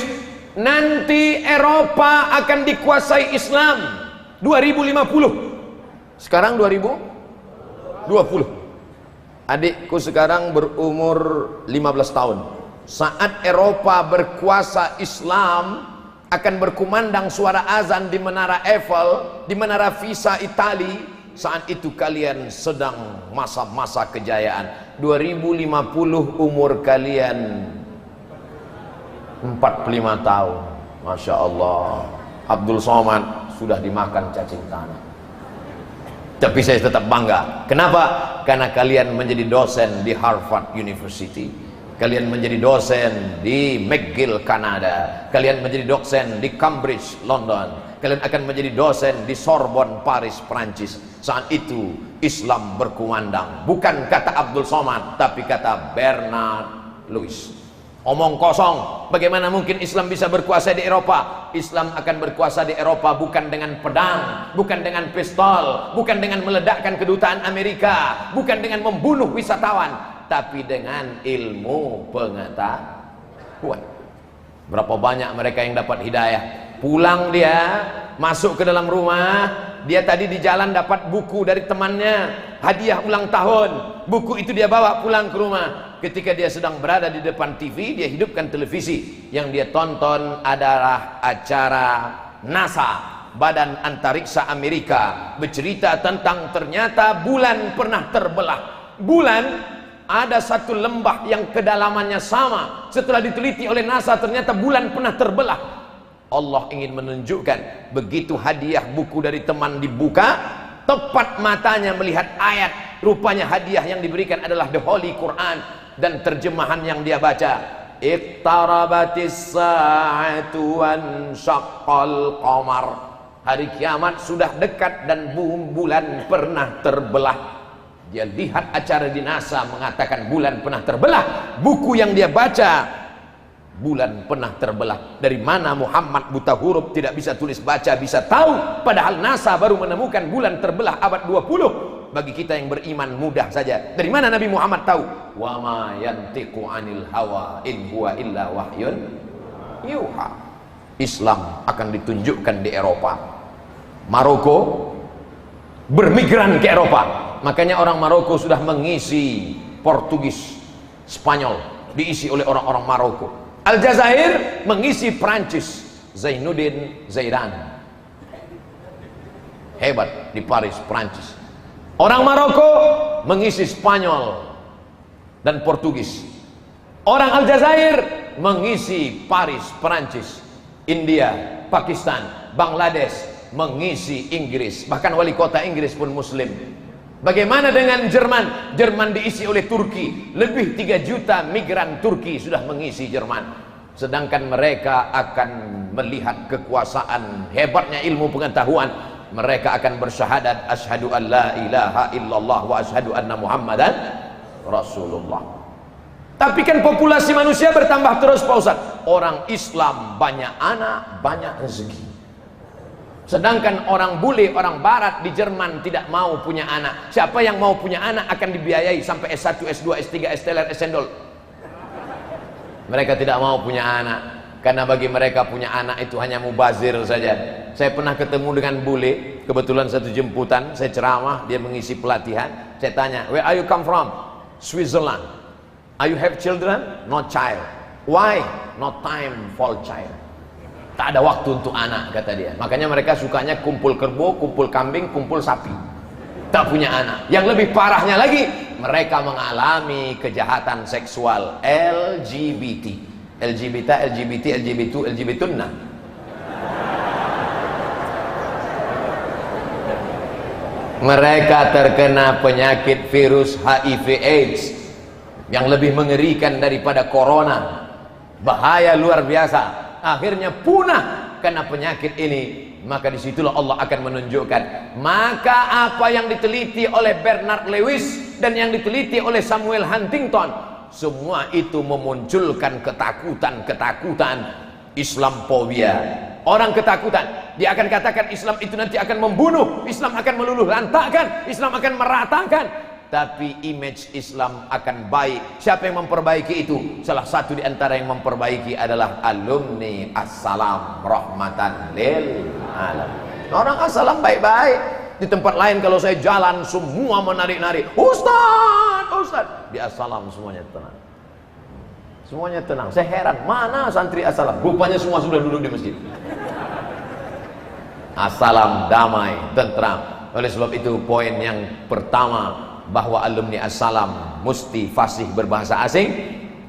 nanti Eropa akan dikuasai Islam 2050. Sekarang 2020. Adikku sekarang berumur 15 tahun. Saat Eropa berkuasa Islam, akan berkumandang suara azan di Menara Eiffel, di Menara Pisa Itali. Saat itu kalian sedang masa-masa kejayaan. 2050 umur kalian 45 tahun. Masya Allah, Abdul Somad sudah dimakan cacing tanah. Tapi saya tetap bangga. Kenapa? Karena kalian menjadi dosen di Harvard University, kalian menjadi dosen di McGill Kanada, kalian menjadi dosen di Cambridge London, kalian akan menjadi dosen di Sorbonne Paris Prancis. Saat itu Islam berkumandang, bukan kata Abdul Somad, tapi kata Bernard Lewis. Omong kosong. Bagaimana mungkin Islam bisa berkuasa di Eropa? Islam akan berkuasa di Eropa bukan dengan pedang, bukan dengan pistol, bukan dengan meledakkan kedutaan Amerika, bukan dengan membunuh wisatawan, tapi dengan ilmu pengetahuan. Berapa banyak mereka yang dapat hidayah? Pulang dia, masuk ke dalam rumah, dia tadi di jalan dapat buku dari temannya, hadiah ulang tahun. Buku itu dia bawa pulang ke rumah. Ketika dia sedang berada di depan TV, dia hidupkan televisi. Yang dia tonton adalah acara NASA, Badan Antariksa Amerika, bercerita tentang ternyata bulan pernah terbelah. Bulan ada satu lembah yang kedalamannya sama. Setelah diteliti oleh NASA, ternyata bulan pernah terbelah. Allah ingin menunjukkan, begitu hadiah buku dari teman dibuka, tepat matanya melihat ayat. Rupanya hadiah yang diberikan adalah The Holy Quran. Dan terjemahan yang dia baca, iqtarabatis sa'atu wan syaqqal qamar. Hari kiamat sudah dekat dan bulan pernah terbelah. Dia lihat acara di NASA mengatakan bulan pernah terbelah. Buku yang dia baca, bulan pernah terbelah. Dari mana Muhammad buta huruf tidak bisa tulis baca bisa tahu? Padahal NASA baru menemukan bulan terbelah abad 20. Bagi kita yang beriman mudah saja. Dari mana Nabi Muhammad tahu? Wa ma yantiqu anil hawa in huwa illa wahyun yuha. Islam akan ditunjukkan di Eropa. Maroko bermigran ke Eropa. Makanya orang Maroko sudah mengisi Portugis, Spanyol diisi oleh orang-orang Maroko. Aljazair mengisi Prancis, Zainuddin Zaidan hebat di Paris, Prancis. Orang Maroko mengisi Spanyol dan Portugis. Orang Aljazair mengisi Paris, Prancis. India, Pakistan, Bangladesh mengisi Inggris. Bahkan wali kota Inggris pun muslim. Bagaimana dengan Jerman? Jerman diisi oleh Turki. Lebih 3 juta migran Turki sudah mengisi Jerman. Sedangkan mereka akan melihat kekuasaan, hebatnya ilmu pengetahuan. Mereka akan bersyahadat asyhadu an la ilaha illallah wa asyhadu anna muhammadan rasulullah. Tapi kan populasi manusia bertambah terus Pak Ustadz. Orang Islam banyak anak, banyak rezeki. Sedangkan orang bule, orang barat di Jerman tidak mau punya anak. Siapa yang mau punya anak akan dibiayai sampai S1, S2, S3, S-teler, S-endol. Mereka tidak mau punya anak. Karena bagi mereka punya anak itu hanya mubazir saja. Saya pernah ketemu dengan bule, kebetulan satu jemputan, saya ceramah, dia mengisi pelatihan. Saya tanya, where are you come from? Switzerland. Are you have children? No child. Why? No time for child. Tak ada waktu untuk anak, kata dia. Makanya mereka sukanya kumpul kerbau, kumpul kambing, kumpul sapi. Tak punya anak. Yang lebih parahnya lagi, mereka mengalami kejahatan seksual LGBT. LGBT, LGBT, LGBT, LGBT-tunna. Mereka terkena penyakit virus HIV AIDS yang lebih mengerikan daripada corona. Bahaya luar biasa. Akhirnya punah karena penyakit ini. Maka disitulah Allah akan menunjukkan. Maka apa yang diteliti oleh Bernard Lewis dan yang diteliti oleh Samuel Huntington, semua itu memunculkan ketakutan-ketakutan Islamophobia. Orang ketakutan, dia akan katakan Islam itu nanti akan membunuh, Islam akan meluluh lantakkan, Islam akan meratakan. Tapi image Islam akan baik. Siapa yang memperbaiki itu? Salah satu di antara yang memperbaiki adalah alumni Assalam rahmatan lil alamin. Orang Assalam baik-baik. Di tempat lain kalau saya jalan semua menarik-narik. Ustaz, Ustaz. Di Assalam semuanya tenang. Semuanya tenang. Saya heran, mana santri Assalam? Rupanya semua sudah duduk di masjid. Assalam damai, tentram. Oleh sebab itu poin yang pertama, bahwa alumni Assalam mesti fasih berbahasa asing.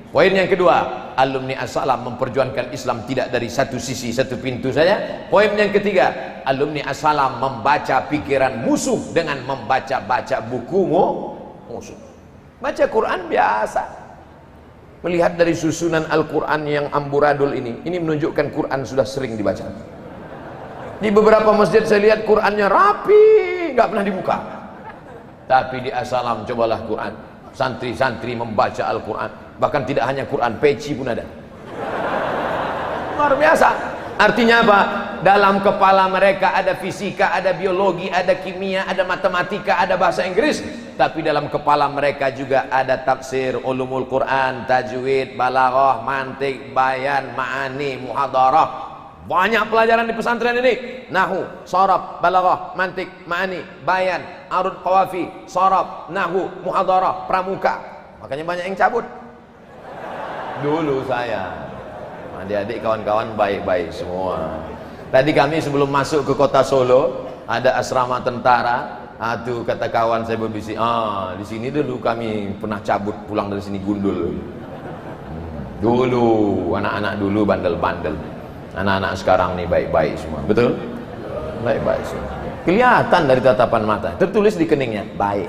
Poin yang kedua, alumni Assalam memperjuangkan Islam tidak dari satu sisi, satu pintu saja. Poin yang ketiga, alumni Assalam membaca pikiran musuh dengan membaca-baca buku musuh. Baca Quran biasa. Melihat dari susunan Al-Quran yang amburadul ini menunjukkan Quran sudah sering dibaca. Di beberapa masjid saya lihat Qurannya rapi, nggak pernah dibuka. Tapi di Assalam cobalah Quran, santri-santri membaca Al-Quran. Bahkan tidak hanya Quran, peci pun ada. Luar biasa. Artinya apa? Dalam kepala mereka ada fisika, ada biologi, ada kimia, ada matematika, ada bahasa Inggris. Tapi dalam kepala mereka juga ada tafsir, ulumul Quran, tajwid, balaghah, mantik, bayan, ma'ani, muhadarah. Banyak pelajaran di pesantren ini. Nahu, sharaf, balaghah, mantik, ma'ani, bayan, arud qawafi, sharaf, nahu, muhadarah, pramuka. Makanya banyak yang cabut. Dulu saya. Adik-adik kawan-kawan baik-baik semua. Tadi kami sebelum masuk ke kota Solo ada asrama tentara. Tuh kata kawan saya berbisik, di sini dulu kami pernah cabut pulang dari sini gundul. Dulu anak-anak dulu bandel-bandel. Anak-anak sekarang nih baik-baik semua. Betul? Baik-baik semua. Kelihatan dari tatapan mata. Tertulis di keningnya, baik.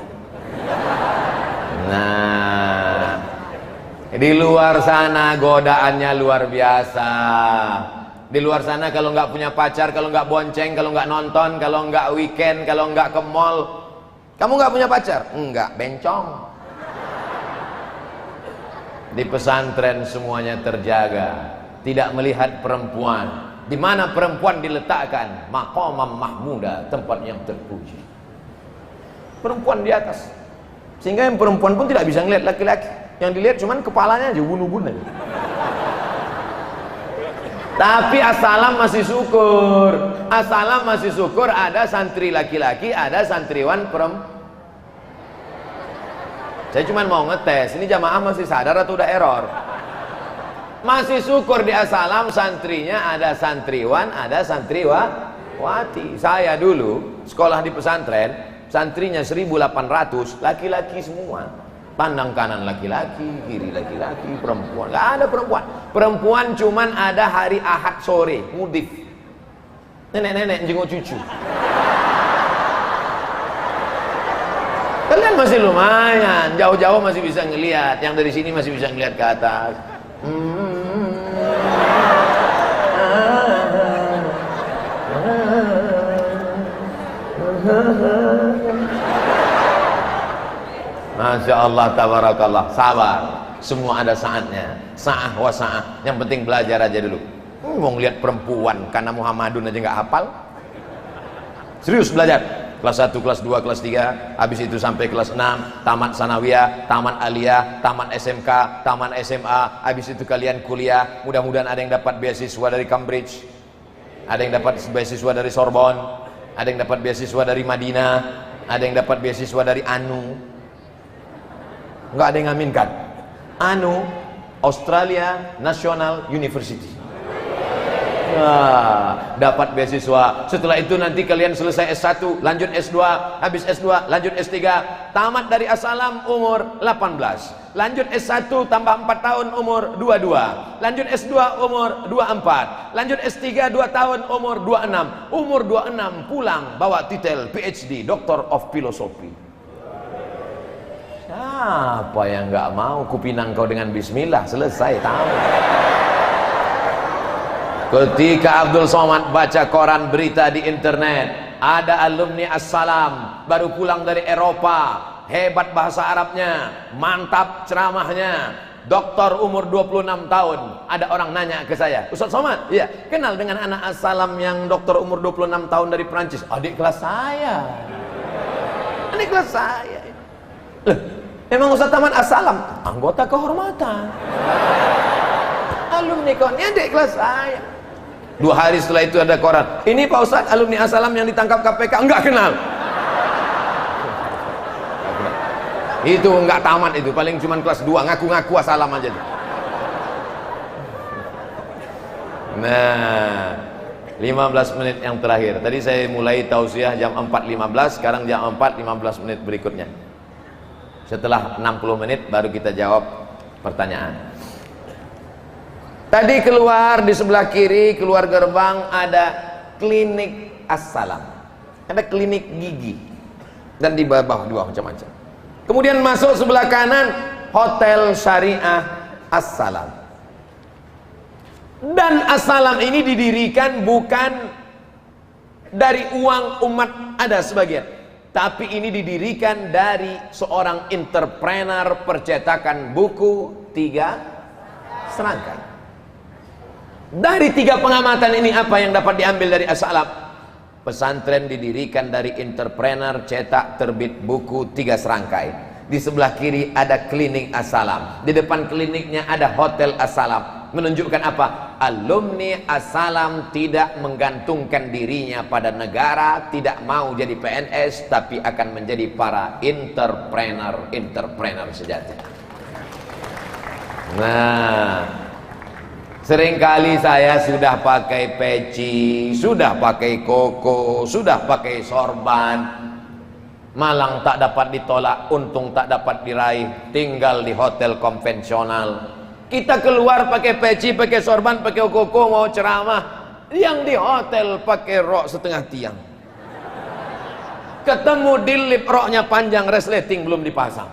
Nah, di luar sana godaannya luar biasa. Di luar sana kalau nggak punya pacar, kalau nggak bonceng, kalau nggak nonton, kalau nggak weekend, kalau nggak ke mall, kamu nggak punya pacar? Enggak, bencong. Di pesantren semuanya terjaga, tidak melihat perempuan. Di mana perempuan diletakkan? Maqamam mahmuda, tempat yang terpuji. Perempuan di atas. Sehingga yang perempuan pun tidak bisa ngelihat laki-laki. Yang dilihat cuman kepalanya aja, ubun-ubun aja. Tapi assalam masih syukur. Assalam masih syukur ada santri laki-laki, ada santriwan perempuan. Saya cuma mau ngetes, ini jamaah masih sadar atau udah error? Masih syukur di assalam santrinya ada santriwan, ada santriwati. Saya dulu sekolah di pesantren, santrinya 1.800, laki-laki semua. Pandang kanan laki-laki, kiri laki-laki, perempuan. Gak ada perempuan. Perempuan cuman ada hari Ahad sore, mudif. Nenek-nenek jenguk cucu. Kalian masih lumayan, jauh-jauh masih bisa ngelihat, yang dari sini masih bisa ngelihat ke atas. Masya Allah, tabarakallah. Sabar, semua ada saatnya. Sa'ah wa sa'ah, yang penting belajar aja dulu. Mau ngelihat perempuan karena Muhammadun aja nggak hafal. Serius belajar. Kelas 1, kelas 2, kelas 3, habis itu sampai kelas 6, tamat sanawiyah, tamat aliyah, tamat SMK, tamat SMA, habis itu kalian kuliah. Mudah-mudahan ada yang dapat beasiswa dari Cambridge, ada yang dapat beasiswa dari Sorbonne, ada yang dapat beasiswa dari Madinah, ada yang dapat beasiswa dari ANU. Enggak ada yang ngaminkan. ANU, Australia National University. Nah, dapat beasiswa. Setelah itu nanti kalian selesai S1, lanjut S2, habis S2 lanjut S3, tamat dari assalam umur 18, lanjut S1 tambah 4 tahun umur 22, lanjut S2 umur 24, lanjut S3 2 tahun umur 26, umur 26 pulang bawa titel PhD, Doctor of Philosophy. Siapa yang nggak mau kupinang kau dengan bismillah, selesai tahu. Ketika Abdul Somad baca koran berita di internet, ada alumni assalam baru pulang dari Eropa, hebat bahasa Arabnya, mantap ceramahnya, doktor umur 26 tahun. Ada orang nanya ke saya, Ustaz Somad, iya, kenal dengan anak assalam yang doktor umur 26 tahun dari Prancis? Adik kelas saya. Adik kelas saya. Loh, emang Ustaz tamat assalam? Anggota kehormatan. Alumni kau, ini adik kelas saya. 2 hari setelah itu ada koran, ini Pak Ustadz alumni assalam yang ditangkap KPK. Enggak kenal. Itu enggak tamat, itu paling cuman kelas 2, ngaku-ngaku assalam aja. Nah, 15 menit yang terakhir. Tadi saya mulai tausiah jam 4.15, sekarang jam 4.15 menit berikutnya. Setelah 60 menit baru kita jawab pertanyaan. Tadi keluar di sebelah kiri, keluar gerbang ada klinik assalam, ada klinik gigi, dan di bawah 2 macam-macam. Kemudian masuk sebelah kanan, hotel syariah assalam. Dan assalam ini didirikan bukan dari uang umat, ada sebagian, tapi ini didirikan dari seorang entrepreneur percetakan buku 3 serangkai. Dari 3 pengamatan ini apa yang dapat diambil dari assalam? Pesantren didirikan dari entrepreneur cetak terbit buku 3 serangkai. Di sebelah kiri ada klinik assalam, di depan kliniknya ada hotel assalam. Menunjukkan apa? Alumni assalam tidak menggantungkan dirinya pada negara, tidak mau jadi PNS, tapi akan menjadi para entrepreneur sejati. Nah, seringkali saya sudah pakai peci, sudah pakai koko, sudah pakai sorban, malang tak dapat ditolak, untung tak dapat diraih, tinggal di hotel konvensional. Kita keluar pakai peci, pakai sorban, pakai koko, mau ceramah, yang di hotel pakai rok setengah tiang. Ketemu di lift, roknya panjang, resleting belum dipasang.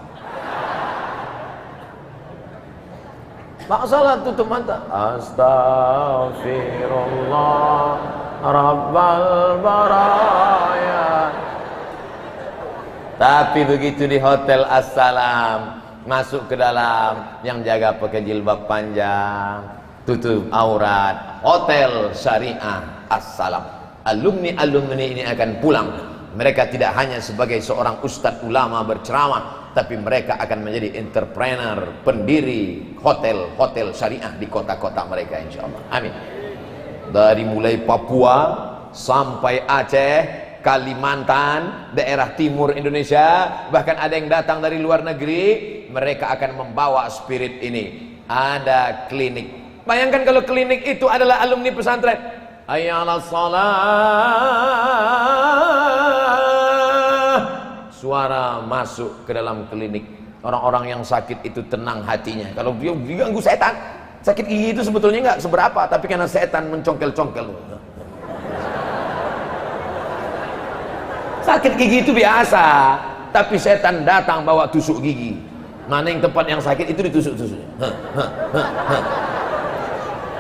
Pak salat tutup mata. Astaghfirullah Rabbal baraya. Tapi begitu di hotel Assalam, masuk ke dalam, yang jaga pakai jilbab panjang, tutup aurat. Hotel Syariah Assalam. Alumni ini akan pulang. Mereka tidak hanya sebagai seorang ustadz ulama berceramah, tapi mereka akan menjadi entrepreneur, pendiri hotel syariah di kota-kota mereka, insya Allah. Amin. Dari mulai Papua sampai Aceh, Kalimantan, daerah timur Indonesia, bahkan ada yang datang dari luar negeri, mereka akan membawa spirit ini. Ada klinik. Bayangkan kalau klinik itu adalah alumni pesantren. Hayya 'alas shalah. Suara masuk ke dalam klinik. Orang-orang yang sakit itu tenang hatinya. Kalau dia diganggu setan, sakit gigi itu sebetulnya nggak seberapa, tapi karena setan mencongkel-congkel. Sakit gigi itu biasa, tapi setan datang bawa tusuk gigi. Mana yang tempat yang sakit itu ditusuk-tusuk.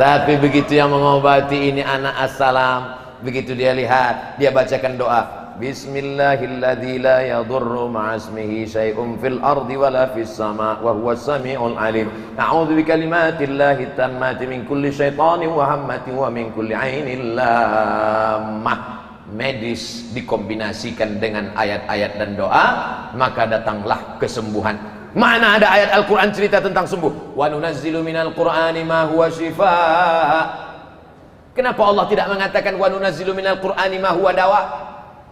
Tapi begitu yang mengobati ini anak Assalam, begitu dia lihat, dia bacakan doa. Bismillahilladzi la yadurru ma'asmihi syai'un fil ardi wala fis sama' wa huwas sami'ul alim. A'udzu bikalimatillahi tammati min kulli syaitanin wa hammatin wa min kulli 'ainin lammah. Medis dikombinasikan dengan ayat-ayat dan doa, maka datanglah kesembuhan. Mana ada ayat Al-Quran cerita tentang sembuh? Wa nunazzilu minal qur'ani ma huwa shifaa. Kenapa Allah tidak mengatakan wa nunazzilu minal qur'ani ma huwa dawa?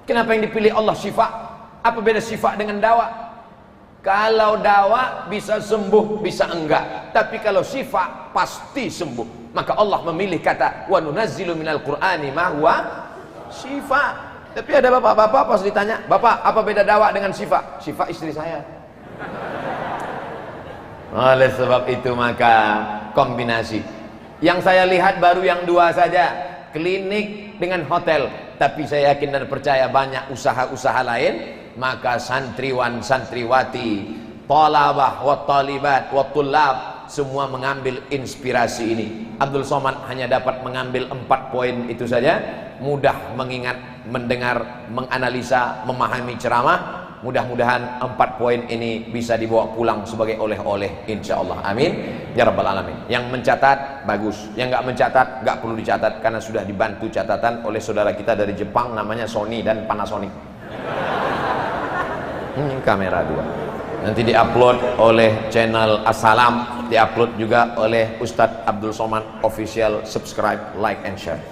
Kenapa yang dipilih Allah syifa? Apa beda syifa dengan dawa? Kalau dawa bisa sembuh, bisa enggak. Tapi kalau syifa pasti sembuh. Maka Allah memilih kata wa nunazzilu minal qur'ani ma huwa syifa. Tapi ada bapak-bapak pas ditanya, "Bapak, apa beda dawa dengan syifa?" "Syifa istri saya." Oleh sebab itu maka kombinasi. Yang saya lihat baru yang dua saja, klinik dengan hotel. Tapi saya yakin dan percaya banyak usaha-usaha lain. Maka santriwan, santriwati, talabah, wa talibat, wa tullab, semua mengambil inspirasi ini. Abdul Somad hanya dapat mengambil 4 poin itu saja. Mudah mengingat, mendengar, menganalisa, memahami ceramah. Mudah-mudahan 4 poin ini bisa dibawa pulang sebagai oleh-oleh, insya Allah. Amin ya rabbal alamin. Yang mencatat bagus, yang nggak mencatat nggak perlu dicatat, karena sudah dibantu catatan oleh saudara kita dari Jepang, namanya Sony dan Panasonic. Kamera 2. Nanti diupload oleh channel Assalam, diupload juga oleh Ustadz Abdul Somad Official. Subscribe, like and share.